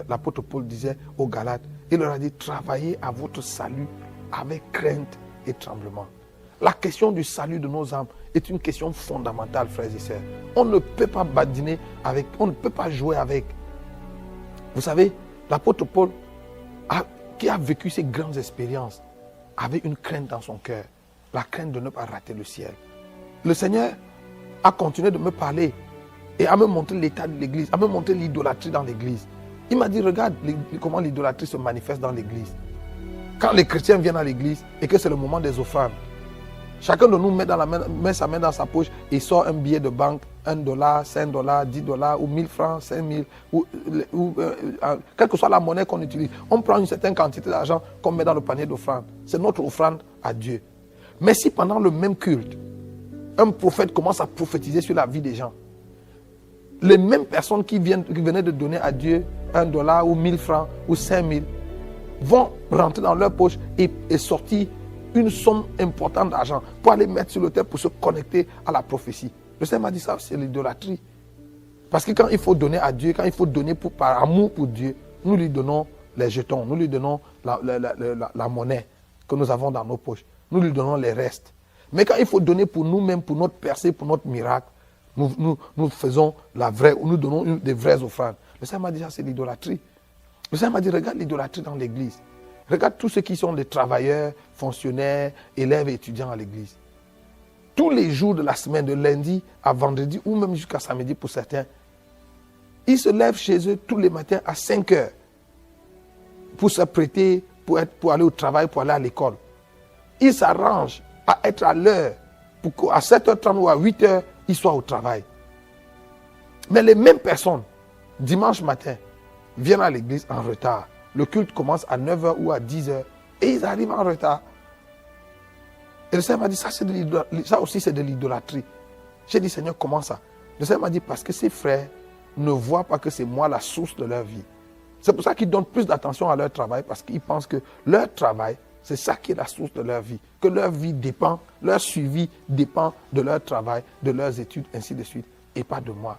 S1: l'apôtre Paul disait aux Galates. Il leur a dit, travaillez à votre salut avec crainte et tremblement. La question du salut de nos âmes est une question fondamentale, frères et sœurs. On ne peut pas badiner avec, on ne peut pas jouer avec. Vous savez, l'apôtre Paul, qui a vécu ces grandes expériences, avait une crainte dans son cœur. La crainte de ne pas rater le ciel. Le Seigneur a continué de me parler et à me montrer l'état de l'église, à me montrer l'idolâtrie dans l'église. Il m'a dit, regarde comment l'idolâtrie se manifeste dans l'église. Quand les chrétiens viennent à l'église et que c'est le moment des offrandes, chacun de nous met sa main dans sa poche et sort un billet de banque, $1, $5, $10 ou 1000 francs, 5000, quelle que soit la monnaie qu'on utilise. On prend une certaine quantité d'argent qu'on met dans le panier d'offrande. C'est notre offrande à Dieu. Mais si pendant le même culte, un prophète commence à prophétiser sur la vie des gens, les mêmes personnes qui venaient de donner à Dieu $1 ou 1000 francs ou 5000 vont rentrer dans leur poche et sortir une somme importante d'argent pour aller mettre sur l'autel pour se connecter à la prophétie. Le Seigneur m'a dit ça, c'est l'idolâtrie. Parce que quand il faut donner à Dieu, quand il faut donner par amour pour Dieu, nous lui donnons les jetons, nous lui donnons la monnaie que nous avons dans nos poches. Nous lui donnons les restes. Mais quand il faut donner pour nous-mêmes, pour notre percée, pour notre miracle, nous faisons la vraie, nous donnons des vraies offrandes. Le Seigneur m'a dit ça, c'est l'idolâtrie. Le Seigneur m'a dit, regarde l'idolâtrie dans l'église. Regarde tous ceux qui sont des travailleurs, fonctionnaires, élèves et étudiants à l'église. Tous les jours de la semaine, de lundi à vendredi ou même jusqu'à samedi pour certains, ils se lèvent chez eux tous les matins à 5 heures pour s'apprêter, pour aller au travail, pour aller à l'école. Ils s'arrangent à être à l'heure pour qu'à 7h30 ou à 8h, ils soient au travail. Mais les mêmes personnes, dimanche matin, viennent à l'église en retard. Le culte commence à 9h ou à 10h et ils arrivent en retard. Et le Seigneur m'a dit, ça aussi c'est de l'idolâtrie. J'ai dit, Seigneur, comment ça? Le Seigneur m'a dit, parce que ces frères ne voient pas que c'est moi la source de leur vie. C'est pour ça qu'ils donnent plus d'attention à leur travail, parce qu'ils pensent que leur travail, c'est ça qui est la source de leur vie. Que leur vie dépend, leur suivi dépend de leur travail, de leurs études, ainsi de suite, et pas de moi.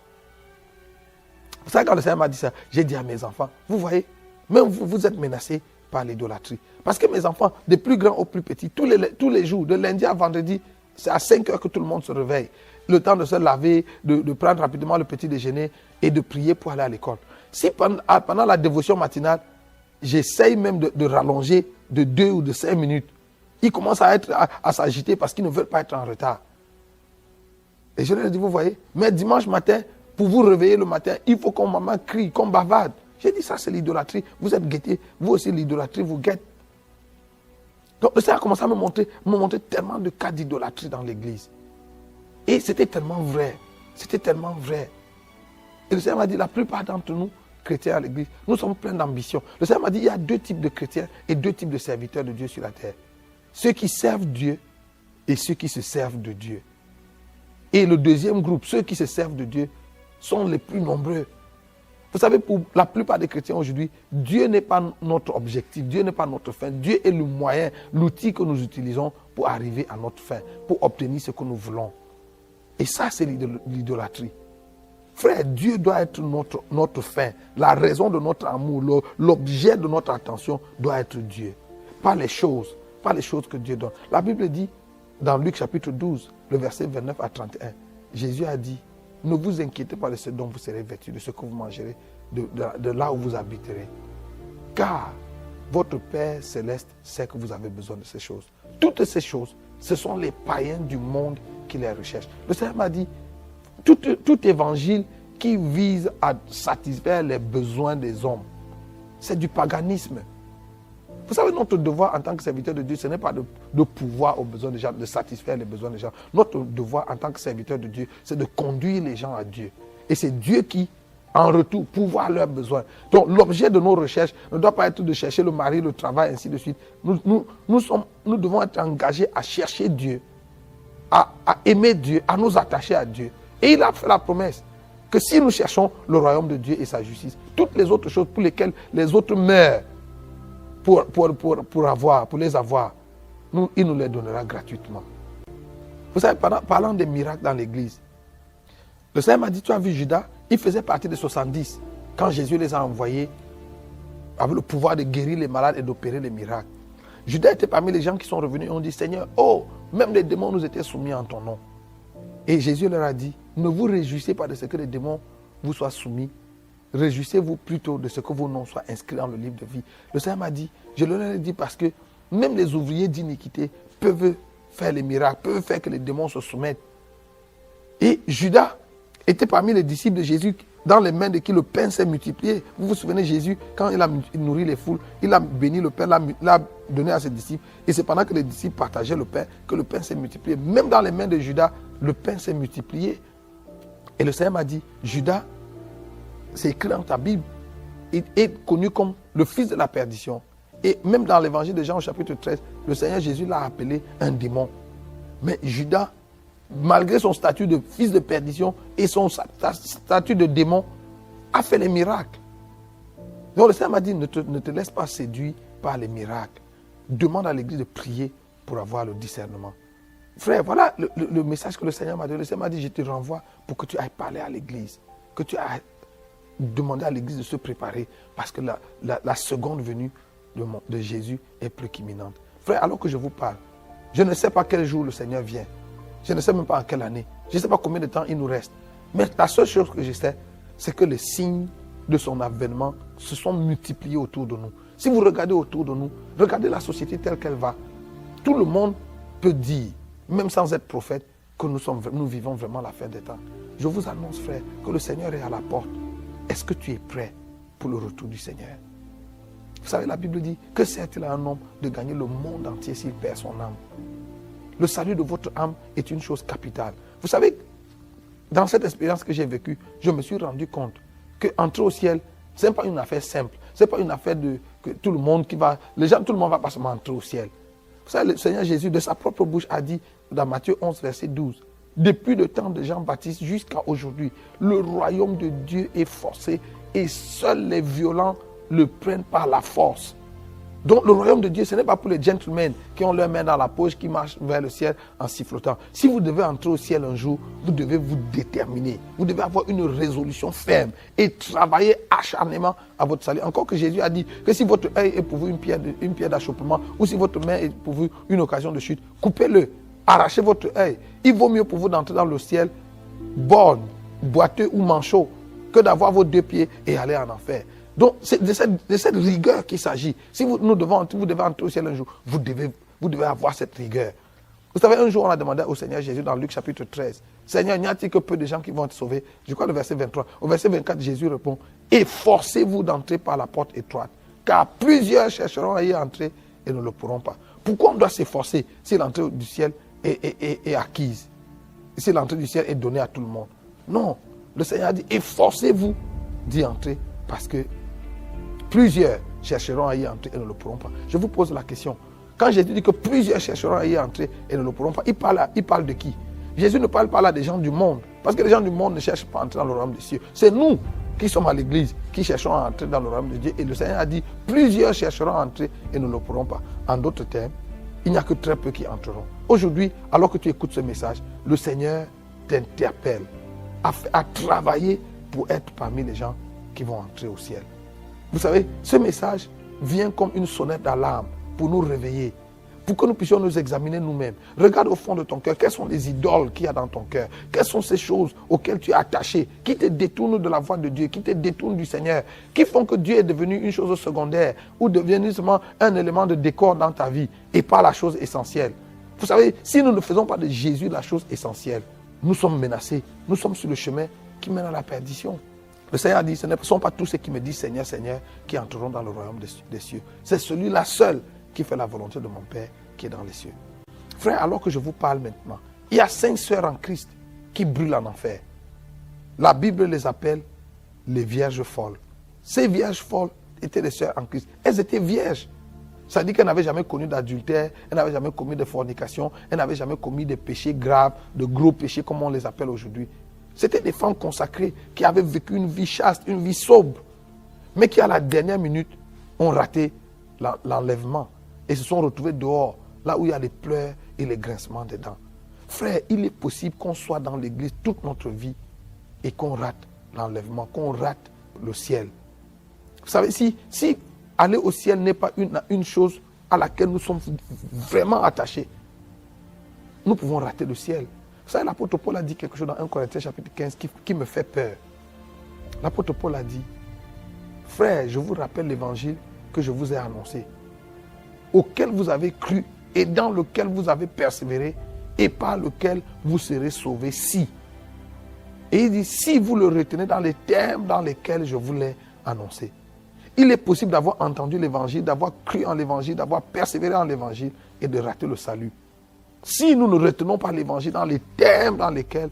S1: C'est pour ça que quand le Seigneur m'a dit ça, j'ai dit à mes enfants, vous voyez, même vous êtes menacés par l'idolâtrie. Parce que mes enfants, des plus grands aux plus petits, tous les jours, de lundi à vendredi, C'est à 5 heures que tout le monde se réveille. Le temps de se laver, de prendre rapidement le petit déjeuner et de prier pour aller à l'école. Si pendant la dévotion matinale, j'essaye même de rallonger de 2 ou de 5 minutes, ils commencent à s'agiter parce qu'ils ne veulent pas être en retard. Et je leur ai dit, vous voyez, mais dimanche matin, pour vous réveiller le matin, il faut qu'on maman crie, qu'on bavarde. J'ai dit, ça c'est l'idolâtrie. Vous êtes guettés, vous aussi l'idolâtrie vous guette. Donc le Seigneur a commencé à me montrer tellement de cas d'idolâtrie dans l'église. Et c'était tellement vrai. C'était tellement vrai. Et le Seigneur m'a dit, la plupart d'entre nous, chrétiens à l'église, nous sommes pleins d'ambition. Le Seigneur m'a dit, il y a 2 types de chrétiens et 2 types de serviteurs de Dieu sur la terre. Ceux qui servent Dieu et ceux qui se servent de Dieu. Et le deuxième groupe, ceux qui se servent de Dieu, sont les plus nombreux. Vous savez, pour la plupart des chrétiens aujourd'hui, Dieu n'est pas notre objectif, Dieu n'est pas notre fin. Dieu est le moyen, l'outil que nous utilisons pour arriver à notre fin, pour obtenir ce que nous voulons. Et ça, c'est l'idolâtrie. Frère, Dieu doit être notre fin. La raison de notre amour, l'objet de notre attention doit être Dieu. Pas les choses que Dieu donne. La Bible dit, dans Luc chapitre 12, le verset 29 à 31, Jésus a dit, ne vous inquiétez pas de ce dont vous serez vêtus, de ce que vous mangerez, de là où vous habiterez. Car votre Père céleste sait que vous avez besoin de ces choses. Toutes ces choses, ce sont les païens du monde qui les recherchent. Le Seigneur m'a dit, tout évangile qui vise à satisfaire les besoins des hommes, c'est du paganisme. Vous savez, notre devoir en tant que serviteur de Dieu, ce n'est pas de pouvoir aux besoins des gens, de satisfaire les besoins des gens. Notre devoir en tant que serviteur de Dieu, c'est de conduire les gens à Dieu. Et c'est Dieu qui, en retour, pourvoit leurs besoins. Donc l'objet de nos recherches ne doit pas être de chercher le mari, le travail, ainsi de suite. Nous devons être engagés à chercher Dieu, à aimer Dieu, à nous attacher à Dieu. Et il a fait la promesse que si nous cherchons le royaume de Dieu et sa justice, toutes les autres choses pour lesquelles les autres meurent, pour les avoir, il nous les donnera gratuitement. Vous savez, parlant des miracles dans l'église, le Seigneur m'a dit, tu as vu Judas, il faisait partie des 70 quand Jésus les a envoyés avec le pouvoir de guérir les malades et d'opérer les miracles. Judas était parmi les gens qui sont revenus et ont dit, Seigneur, oh, même les démons nous étaient soumis en ton nom. Et Jésus leur a dit, ne vous réjouissez pas de ce que les démons vous soient soumis. Réjouissez-vous plutôt de ce que vos noms soient inscrits dans le livre de vie. Le Seigneur m'a dit, je leur ai dit parce que même les ouvriers d'iniquité peuvent faire les miracles, peuvent faire que les démons se soumettent. Et Judas était parmi les disciples de Jésus, dans les mains de qui le pain s'est multiplié. Vous vous souvenez, Jésus, quand il a nourri les foules, il a béni le pain, l'a donné à ses disciples. Et c'est pendant que les disciples partageaient le pain que le pain s'est multiplié. Même dans les mains de Judas, le pain s'est multiplié. Et le Seigneur m'a dit, Judas, c'est écrit dans ta Bible, il est connu comme le fils de la perdition. Et même dans l'évangile de Jean au chapitre 13, le Seigneur Jésus l'a appelé un démon. Mais Judas, malgré son statut de fils de perdition et son statut de démon, a fait les miracles. Donc le Seigneur m'a dit, ne te laisse pas séduire par les miracles. Demande à l'église de prier pour avoir le discernement. Frère, voilà le message que le Seigneur m'a donné. Le Seigneur m'a dit, je te renvoie pour que tu ailles parler à l'église, que tu ailles demander à l'église de se préparer parce que la seconde venue de Jésus est plus qu'imminente. Frère, alors que je vous parle, je ne sais pas quel jour le Seigneur vient. Je ne sais même pas en quelle année. Je ne sais pas combien de temps il nous reste. Mais la seule chose que je sais, c'est que les signes de son avènement se sont multipliés autour de nous. Si vous regardez autour de nous, regardez la société telle qu'elle va. Tout le monde peut dire, même sans être prophète, que nous vivons vraiment la fin des temps. Je vous annonce, frère, que le Seigneur est à la porte. Est-ce que tu es prêt pour le retour du Seigneur? Vous savez, la Bible dit que sert-il à un homme de gagner le monde entier s'il perd son âme? Le salut de votre âme est une chose capitale. Vous savez, dans cette expérience que j'ai vécue, je me suis rendu compte qu'entrer au ciel, ce n'est pas une affaire simple. Ce n'est pas une affaire que tout le monde tout le monde va pas seulement entrer au ciel. Vous savez, le Seigneur Jésus, de sa propre bouche, a dit dans Matthieu 11, verset 12, depuis le temps de Jean-Baptiste jusqu'à aujourd'hui, le royaume de Dieu est forcé et seuls les violents le prennent par la force. Donc le royaume de Dieu, ce n'est pas pour les gentlemen qui ont leurs mains dans la poche, qui marchent vers le ciel en sifflotant. Si vous devez entrer au ciel un jour, vous devez vous déterminer. Vous devez avoir une résolution ferme et travailler acharnement à votre salut. Encore que Jésus a dit que si votre œil est pour vous une pierre d'achoppement ou si votre main est pour vous une occasion de chute, coupez-le. arrachez votre œil. Il vaut mieux pour vous d'entrer dans le ciel borgne, boiteux ou manchot que d'avoir vos 2 pieds et aller en enfer. Donc, c'est de cette rigueur qu'il s'agit. Si vous devez entrer au ciel un jour, vous devez avoir cette rigueur. Vous savez, un jour, on a demandé au Seigneur Jésus dans Luc chapitre 13, Seigneur, n'y a-t-il que peu de gens qui vont être sauvés? Je crois le verset 23. Au verset 24, Jésus répond, efforcez-vous d'entrer par la porte étroite, car plusieurs chercheront à y entrer et ne le pourront pas. Pourquoi on doit s'efforcer si l'entrée du ciel est acquise? Si l'entrée du ciel est donnée à tout le monde? Non. Le Seigneur a dit, efforcez-vous d'y entrer, parce que plusieurs chercheront à y entrer et ne le pourront pas. Je vous pose la question. Quand Jésus dit que plusieurs chercheront à y entrer et ne le pourront pas, il parle de qui? Jésus ne parle pas là des gens du monde. Parce que les gens du monde ne cherchent pas à entrer dans le royaume des cieux. C'est nous qui sommes à l'église qui cherchons à entrer dans le royaume de Dieu. Et le Seigneur a dit, plusieurs chercheront à entrer et ne le pourront pas. En d'autres termes, il n'y a que très peu qui entreront. Aujourd'hui, alors que tu écoutes ce message, le Seigneur t'interpelle à travailler pour être parmi les gens qui vont entrer au ciel. Vous savez, ce message vient comme une sonnette d'alarme pour nous réveiller, pour que nous puissions nous examiner nous-mêmes. Regarde au fond de ton cœur, quelles sont les idoles qu'il y a dans ton cœur? Quelles sont ces choses auxquelles tu es attaché, qui te détournent de la voie de Dieu, qui te détournent du Seigneur, qui font que Dieu est devenu une chose secondaire ou devenu seulement un élément de décor dans ta vie et pas la chose essentielle? Vous savez, si nous ne faisons pas de Jésus la chose essentielle, nous sommes menacés, nous sommes sur le chemin qui mène à la perdition. Le Seigneur a dit, ce ne sont pas tous ceux qui me disent Seigneur, Seigneur, qui entreront dans le royaume des cieux. C'est celui-là seul qui fait la volonté de mon Père qui est dans les cieux. Frère, alors que je vous parle maintenant, il y a 5 sœurs en Christ qui brûlent en enfer. La Bible les appelle les vierges folles. Ces vierges folles étaient des sœurs en Christ. Elles étaient vierges. Ça dit qu'elles n'avaient jamais connu d'adultère, elles n'avaient jamais commis de fornication, elles n'avaient jamais commis de péchés graves, de gros péchés comme on les appelle aujourd'hui. C'était des femmes consacrées qui avaient vécu une vie chaste, une vie sobre, mais qui à la dernière minute ont raté l'enlèvement et se sont retrouvées dehors, là où il y a les pleurs et les grincements des dents. Frère, il est possible qu'on soit dans l'église toute notre vie et qu'on rate l'enlèvement, qu'on rate le ciel. Vous savez, si aller au ciel n'est pas une chose à laquelle nous sommes vraiment attachés, nous pouvons rater le ciel. Vous savez, l'apôtre Paul a dit quelque chose dans 1 Corinthiens chapitre 15 qui me fait peur. L'apôtre Paul a dit, frère, je vous rappelle l'évangile que je vous ai annoncé, auquel vous avez cru et dans lequel vous avez persévéré et par lequel vous serez sauvés si. Et il dit, si vous le retenez dans les termes dans lesquels je vous l'ai annoncé. Il est possible d'avoir entendu l'évangile, d'avoir cru en l'évangile, d'avoir persévéré en l'évangile et de rater le salut. Si nous ne retenons pas l'évangile dans les termes dans lesquels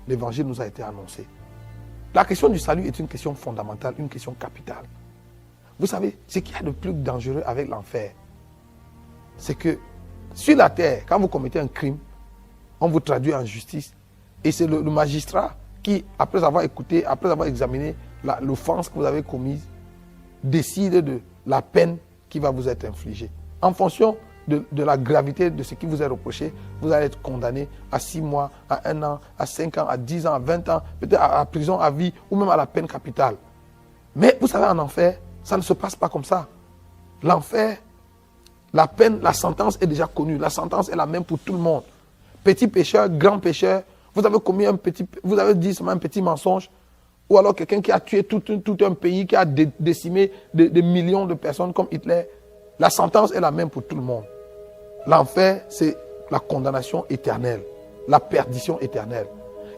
S1: l'évangile nous a été annoncé. La question du salut est une question fondamentale, une question capitale. Vous savez, ce qu'il y a de plus dangereux avec l'enfer, c'est que sur la terre, quand vous commettez un crime, on vous traduit en justice et c'est le magistrat qui, après avoir écouté, après avoir examiné l'offense que vous avez commise, décide de la peine qui va vous être infligée. En fonction de la gravité de ce qui vous est reproché, vous allez être condamné à 6 mois, à 1 an, à 5 ans, à 10 ans, à 20 ans, peut-être à prison à vie ou même à la peine capitale. Mais vous savez, en enfer, ça ne se passe pas comme ça. L'enfer, la peine, la sentence est déjà connue. La sentence est la même pour tout le monde. Petit pécheur, grand pécheur, vous avez commis vous avez dit seulement un petit mensonge, ou alors quelqu'un qui a tué tout un pays, qui a décimé des millions de personnes comme Hitler. La sentence est la même pour tout le monde. L'enfer, c'est la condamnation éternelle, la perdition éternelle.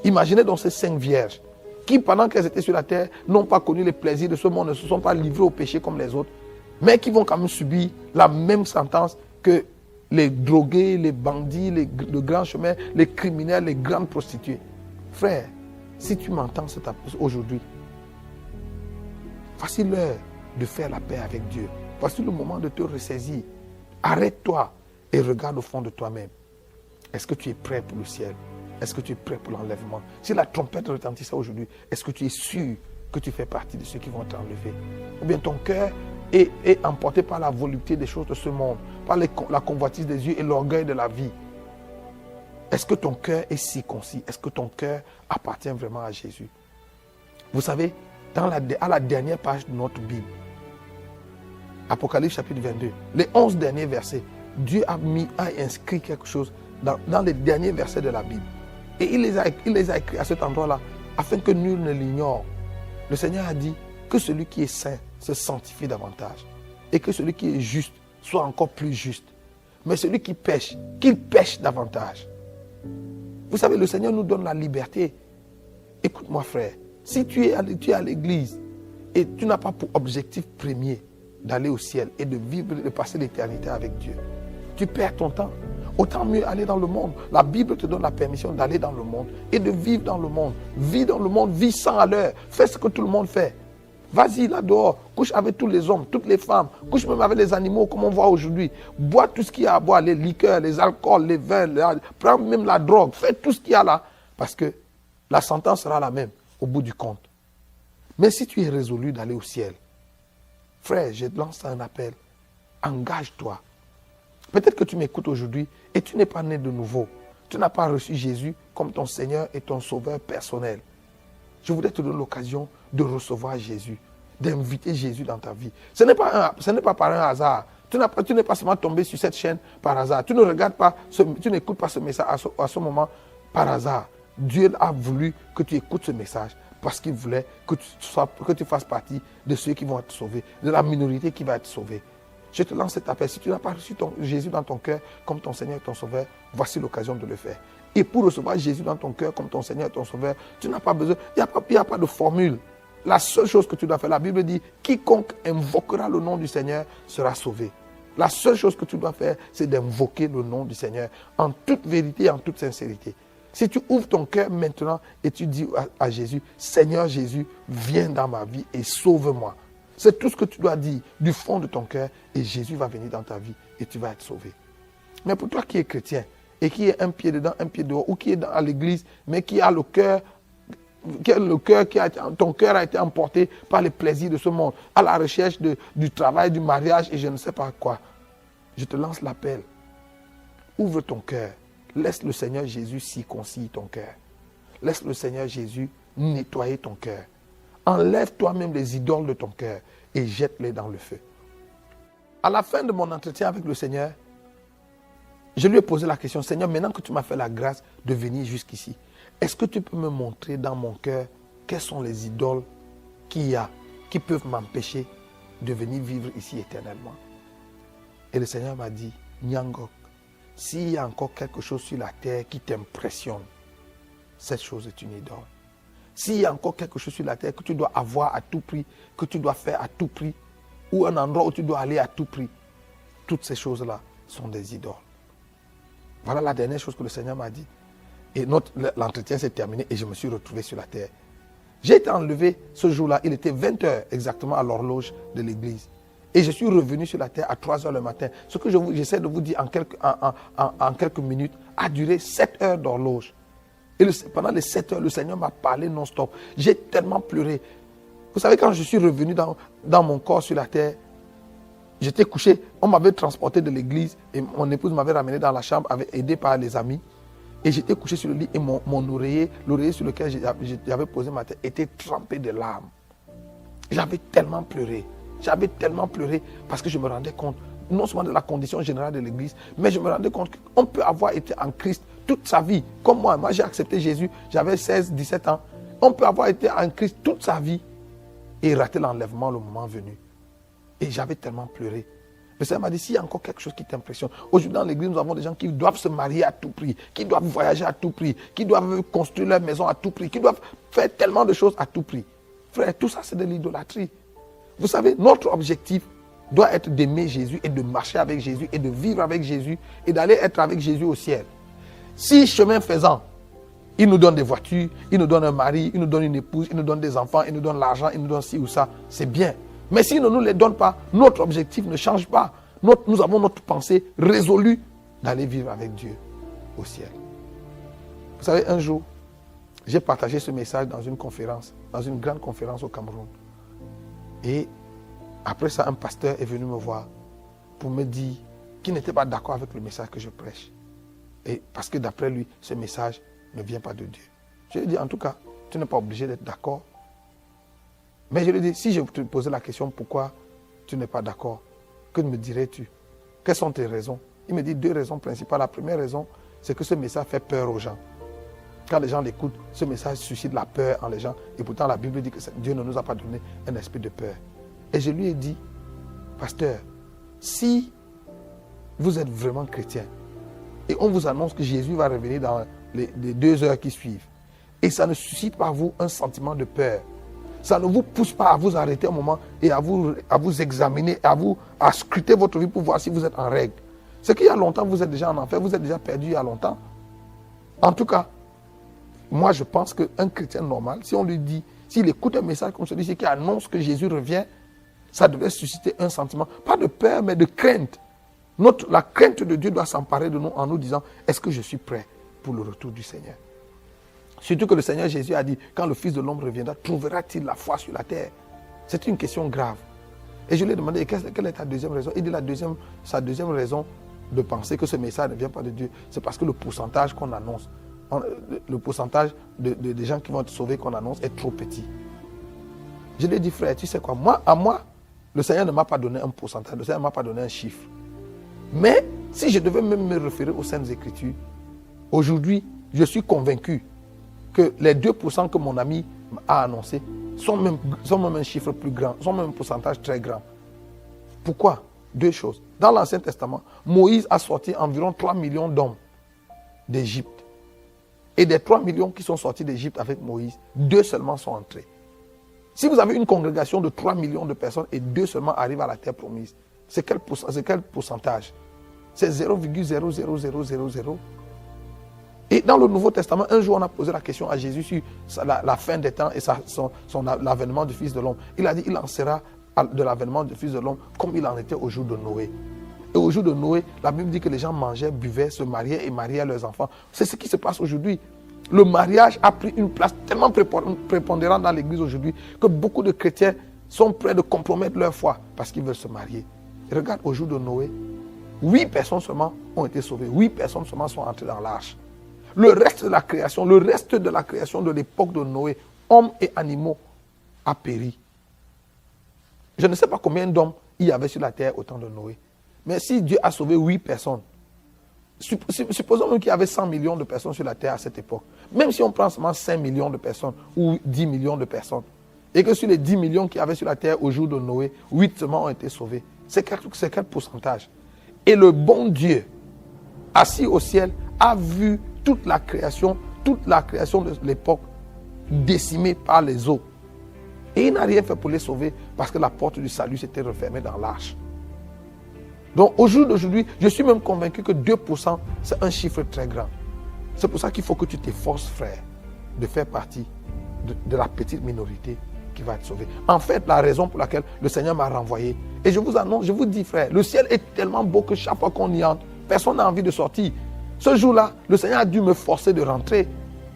S1: Imaginez donc ces 5 vierges qui, pendant qu'elles étaient sur la terre, n'ont pas connu les plaisirs de ce monde, ne se sont pas livrées au péché comme les autres, mais qui vont quand même subir la même sentence que les drogués, les bandits, le grand chemin, les criminels, les grandes prostituées. Frère, si tu m'entends aujourd'hui, voici l'heure de faire la paix avec Dieu. Voici le moment de te ressaisir. Arrête-toi et regarde au fond de toi-même. Est-ce que tu es prêt pour le ciel? Est-ce que tu es prêt pour l'enlèvement? Si la trompette retentissait aujourd'hui, est-ce que tu es sûr que tu fais partie de ceux qui vont t'enlever? Ou bien ton cœur est emporté par la volupté des choses de ce monde, par la convoitise des yeux et l'orgueil de la vie? Est-ce que ton cœur est circoncis? Est-ce que ton cœur appartient vraiment à Jésus? Vous savez, à la dernière page de notre Bible, Apocalypse chapitre 22, les 11 derniers versets, Dieu a inscrit quelque chose dans les derniers versets de la Bible. Et il les a écrits à cet endroit-là, afin que nul ne l'ignore. Le Seigneur a dit que celui qui est saint se sanctifie davantage. Et que celui qui est juste soit encore plus juste. Mais celui qui pêche, qu'il pêche davantage. Vous savez, le Seigneur nous donne la liberté. Écoute-moi frère, si tu es à l'église et tu n'as pas pour objectif premier d'aller au ciel et de vivre, de passer l'éternité avec Dieu, tu perds ton temps. Autant mieux aller dans le monde. La Bible te donne la permission d'aller dans le monde et de vivre dans le monde. Vis dans le monde, vis 100 à l'heure. Fais ce que tout le monde fait. Vas-y là dehors, couche avec tous les hommes, toutes les femmes, couche même avec les animaux comme on voit aujourd'hui. Bois tout ce qu'il y a à boire, les liqueurs, les alcools, les vins, prends même la drogue, fais tout ce qu'il y a là. Parce que la sentence sera la même au bout du compte. Mais si tu es résolu d'aller au ciel, frère, je lance un appel, engage-toi. Peut-être que tu m'écoutes aujourd'hui et tu n'es pas né de nouveau. Tu n'as pas reçu Jésus comme ton Seigneur et ton Sauveur personnel. Je voudrais te donner l'occasion de recevoir Jésus, d'inviter Jésus dans ta vie. Ce n'est pas par un hasard. Tu n'es pas seulement tombé sur cette chaîne par hasard. Tu ne regardes pas, tu n'écoutes pas ce message à ce moment par hasard. Dieu a voulu que tu écoutes ce message parce qu'il voulait que tu fasses partie de ceux qui vont être sauvés, de la minorité qui va être sauvée. Je te lance cet appel. Si tu n'as pas reçu Jésus dans ton cœur comme ton Seigneur et ton Sauveur, voici l'occasion de le faire. Et pour recevoir Jésus dans ton cœur comme ton Seigneur et ton Sauveur, tu n'as pas besoin, il n'y a pas de formule. La seule chose que tu dois faire, la Bible dit, quiconque invoquera le nom du Seigneur sera sauvé. La seule chose que tu dois faire, c'est d'invoquer le nom du Seigneur en toute vérité et en toute sincérité. Si tu ouvres ton cœur maintenant et tu dis à Jésus, Seigneur Jésus, viens dans ma vie et sauve-moi. C'est tout ce que tu dois dire du fond de ton cœur et Jésus va venir dans ta vie et tu vas être sauvé. Mais pour toi qui es chrétien et qui est un pied dedans, un pied dehors ou qui est à l'église mais qui a le cœur, ton cœur a été emporté par les plaisirs de ce monde, à la recherche du travail, du mariage et je ne sais pas quoi. Je te lance l'appel. Ouvre ton cœur. Laisse le Seigneur Jésus circoncire ton cœur. Laisse le Seigneur Jésus nettoyer ton cœur. Enlève toi-même les idoles de ton cœur et jette-les dans le feu. À la fin de mon entretien avec le Seigneur, je lui ai posé la question, Seigneur, maintenant que tu m'as fait la grâce de venir jusqu'ici, est-ce que tu peux me montrer dans mon cœur quelles sont les idoles qu'il y a qui peuvent m'empêcher de venir vivre ici éternellement? Et le Seigneur m'a dit, Nyangok, s'il y a encore quelque chose sur la terre qui t'impressionne, cette chose est une idole. S'il y a encore quelque chose sur la terre que tu dois avoir à tout prix, que tu dois faire à tout prix, ou un endroit où tu dois aller à tout prix, toutes ces choses-là sont des idoles. Voilà la dernière chose que le Seigneur m'a dit. Et l'entretien s'est terminé et je me suis retrouvé sur la terre. J'ai été enlevé ce jour-là, il était 20h exactement à l'horloge de l'église. Et je suis revenu sur la terre à 3h le matin. Ce que j'essaie de vous dire en quelques minutes a duré 7 heures d'horloge. Et pendant les 7 heures, le Seigneur m'a parlé non-stop. J'ai tellement pleuré. Vous savez, quand je suis revenu dans mon corps sur la terre, j'étais couché. On m'avait transporté de l'église et mon épouse m'avait ramené dans la chambre, aidé par les amis. Et j'étais couché sur le lit et mon oreiller, l'oreiller sur lequel j'avais posé ma tête, était trempé de larmes. J'avais tellement pleuré. J'avais tellement pleuré parce que je me rendais compte, non seulement de la condition générale de l'église, mais je me rendais compte qu'on peut avoir été en Christ toute sa vie. Comme moi j'ai accepté Jésus, j'avais 16, 17 ans. On peut avoir été en Christ toute sa vie et rater l'enlèvement le moment venu. Et j'avais tellement pleuré. Le Seigneur m'a dit, s'il y a encore quelque chose qui t'impressionne. Aujourd'hui dans l'église, nous avons des gens qui doivent se marier à tout prix, qui doivent voyager à tout prix, qui doivent construire leur maison à tout prix, qui doivent faire tellement de choses à tout prix. Frère, tout ça c'est de l'idolâtrie. Vous savez, notre objectif doit être d'aimer Jésus et de marcher avec Jésus et de vivre avec Jésus et d'aller être avec Jésus au ciel. Si chemin faisant, il nous donne des voitures, il nous donne un mari, il nous donne une épouse, il nous donne des enfants, il nous donne l'argent, il nous donne ci ou ça, c'est bien. Mais s'il ne nous les donne pas, notre objectif ne change pas. Nous avons notre pensée résolue d'aller vivre avec Dieu au ciel. Vous savez, un jour, j'ai partagé ce message dans une conférence, dans une grande conférence au Cameroun. Et après ça, un pasteur est venu me voir pour me dire qu'il n'était pas d'accord avec le message que je prêche. Et parce que d'après lui, ce message ne vient pas de Dieu. Je lui ai dit, en tout cas, tu n'es pas obligé d'être d'accord. Mais je lui ai dit, si je te posais la question, pourquoi tu n'es pas d'accord, que me dirais-tu? Quelles sont tes raisons? Il me dit 2 raisons principales. La première raison, c'est que ce message fait peur aux gens. Quand les gens l'écoutent, ce message suscite la peur en les gens. Et pourtant, la Bible dit que Dieu ne nous a pas donné un esprit de peur. Et je lui ai dit, pasteur, si vous êtes vraiment chrétien, et on vous annonce que Jésus va revenir dans les 2 heures qui suivent, et ça ne suscite pas vous un sentiment de peur, ça ne vous pousse pas à vous arrêter un moment et à vous examiner, à scruter votre vie pour voir si vous êtes en règle. C'est qu'il y a longtemps, vous êtes déjà en enfer, vous êtes déjà perdu il y a longtemps. En tout cas, moi je pense qu'un chrétien normal, si on lui dit, s'il écoute un message comme celui-ci qui annonce que Jésus revient, ça devrait susciter un sentiment, pas de peur, mais de crainte. La crainte de Dieu doit s'emparer de nous en nous disant, est-ce que je suis prêt pour le retour du Seigneur? Surtout que le Seigneur Jésus a dit, quand le Fils de l'homme reviendra, trouvera-t-il la foi sur la terre? C'est une question grave. Et je lui ai demandé, quelle est ta deuxième raison? Il dit, sa deuxième raison de penser que ce message ne vient pas de Dieu, c'est parce que le pourcentage qu'on annonce, le pourcentage des gens qui vont être sauvés qu'on annonce est trop petit. Je lui ai dit, frère, tu sais quoi, moi, le Seigneur ne m'a pas donné un pourcentage, le Seigneur ne m'a pas donné un chiffre. Mais si je devais même me référer aux Saintes Écritures, aujourd'hui, je suis convaincu que les 2% que mon ami a annoncé sont même un chiffre plus grand, sont même un pourcentage très grand. Pourquoi? 2 choses. Dans l'Ancien Testament, Moïse a sorti environ 3 millions d'hommes d'Égypte. Et des 3 millions qui sont sortis d'Égypte avec Moïse, 2 seulement sont entrés. Si vous avez une congrégation de 3 millions de personnes et 2 seulement arrivent à la terre promise, c'est quel pourcentage? C'est 0,00000. Et dans le Nouveau Testament, un jour on a posé la question à Jésus sur la fin des temps et l'avènement du Fils de l'homme. Il a dit, il en sera de l'avènement du Fils de l'homme comme il en était au jour de Noé. Et au jour de Noé, la Bible dit que les gens mangeaient, buvaient, se mariaient et mariaient leurs enfants. C'est ce qui se passe aujourd'hui. Le mariage a pris une place tellement prépondérante dans l'église aujourd'hui que beaucoup de chrétiens sont prêts de compromettre leur foi parce qu'ils veulent se marier. Et regarde, au jour de Noé, 8 personnes seulement ont été sauvées. 8 personnes seulement sont entrées dans l'arche. Le reste de la création de l'époque de Noé, hommes et animaux, a péri. Je ne sais pas combien d'hommes il y avait sur la terre au temps de Noé. Mais si Dieu a sauvé 8 personnes, supposons même qu'il y avait 100 millions de personnes sur la terre à cette époque. Même si on prend seulement 5 millions de personnes ou 10 millions de personnes, et que sur les 10 millions qu'il y avait sur la terre au jour de Noé, 8 seulement ont été sauvés. C'est quel pourcentage? Et le bon Dieu, assis au ciel, a vu toute la création de l'époque décimée par les eaux. Et il n'a rien fait pour les sauver parce que la porte du salut s'était refermée dans l'arche. Donc au jour d'aujourd'hui, je suis même convaincu que 2%, c'est un chiffre très grand. C'est pour ça qu'il faut que tu t'efforces, frère, de faire partie de la petite minorité qui va être sauvée. En fait, la raison pour laquelle le Seigneur m'a renvoyé, et je vous annonce, je vous dis, frère, le ciel est tellement beau que chaque fois qu'on y entre, personne n'a envie de sortir. Ce jour-là, le Seigneur a dû me forcer de rentrer.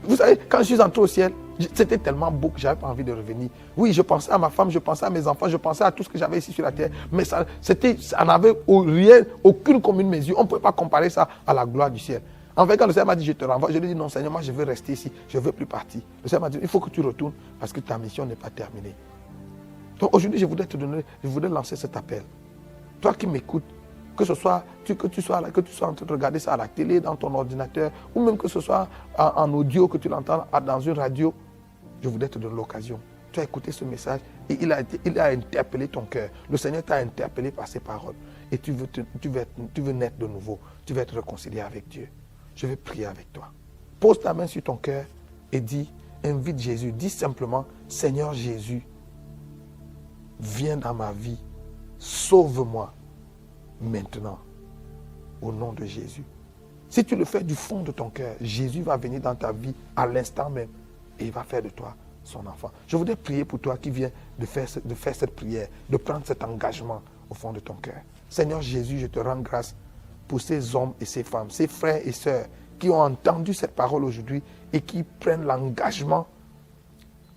S1: Vous savez, quand je suis entré au ciel, c'était tellement beau que je n'avais pas envie de revenir. Oui, je pensais à ma femme, je pensais à mes enfants, je pensais à tout ce que j'avais ici sur la terre. Mais ça n'avait rien, aucune commune mesure. On ne pouvait pas comparer ça à la gloire du ciel. En fait, quand le Seigneur m'a dit, je te renvoie, je lui ai dit, non Seigneur, moi je veux rester ici, je ne veux plus partir. Le Seigneur m'a dit, il faut que tu retournes parce que ta mission n'est pas terminée. Donc aujourd'hui, je voudrais lancer cet appel. Toi qui m'écoutes, que tu sois en train de regarder ça à la télé, dans ton ordinateur, ou même que ce soit en audio, que tu l'entends dans une radio, je voudrais te donner l'occasion. Tu as écouté ce message et il a interpellé ton cœur. Le Seigneur t'a interpellé par ses paroles. Et tu veux naître de nouveau. Tu veux être réconcilié avec Dieu. Je vais prier avec toi. Pose ta main sur ton cœur et invite Jésus. Dis simplement, Seigneur Jésus, viens dans ma vie. Sauve-moi maintenant. Au nom de Jésus. Si tu le fais du fond de ton cœur, Jésus va venir dans ta vie à l'instant même. Et il va faire de toi son enfant. Je voudrais prier pour toi qui viens de faire cette prière, de prendre cet engagement au fond de ton cœur. Seigneur Jésus, je te rends grâce pour ces hommes et ces femmes, ces frères et sœurs qui ont entendu cette parole aujourd'hui et qui prennent l'engagement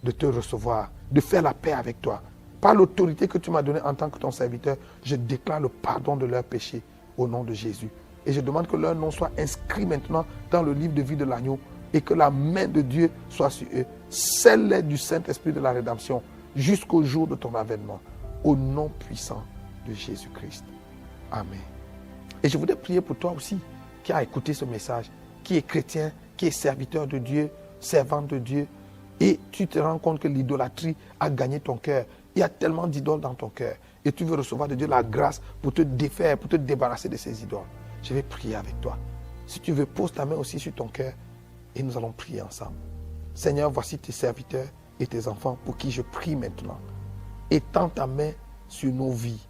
S1: de te recevoir, de faire la paix avec toi. Par l'autorité que tu m'as donnée en tant que ton serviteur, je déclare le pardon de leurs péchés au nom de Jésus. Et je demande que leur nom soit inscrit maintenant dans le livre de vie de l'agneau et que la main de Dieu soit sur eux. Scelle-les du Saint-Esprit de la rédemption jusqu'au jour de ton avènement. Au nom puissant de Jésus-Christ. Amen. Et je voudrais prier pour toi aussi qui a écouté ce message, qui est chrétien, qui est serviteur de Dieu, servante de Dieu, et tu te rends compte que l'idolâtrie a gagné ton cœur. Il y a tellement d'idoles dans ton cœur. Et tu veux recevoir de Dieu la grâce pour te défaire, pour te débarrasser de ces idoles. Je vais prier avec toi. Si tu veux, pose ta main aussi sur ton cœur et nous allons prier ensemble. Seigneur, voici tes serviteurs et tes enfants pour qui je prie maintenant. Étends ta main sur nos vies.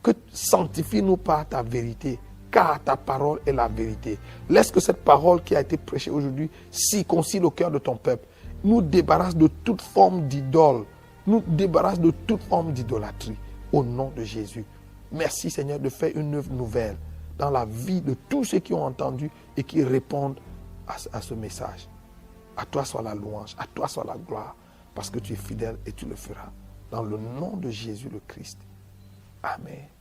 S1: Que sanctifie-nous par ta vérité, car ta parole est la vérité. Laisse que cette parole qui a été prêchée aujourd'hui circoncile le cœur de ton peuple. Nous débarrasse de toute forme d'idole. Nous débarrasse de toute forme d'idolâtrie. Au nom de Jésus. Merci Seigneur de faire une œuvre nouvelle dans la vie de tous ceux qui ont entendu et qui répondent à ce message. À toi soit la louange, à toi soit la gloire, parce que tu es fidèle et tu le feras. Dans le nom de Jésus le Christ. Amen.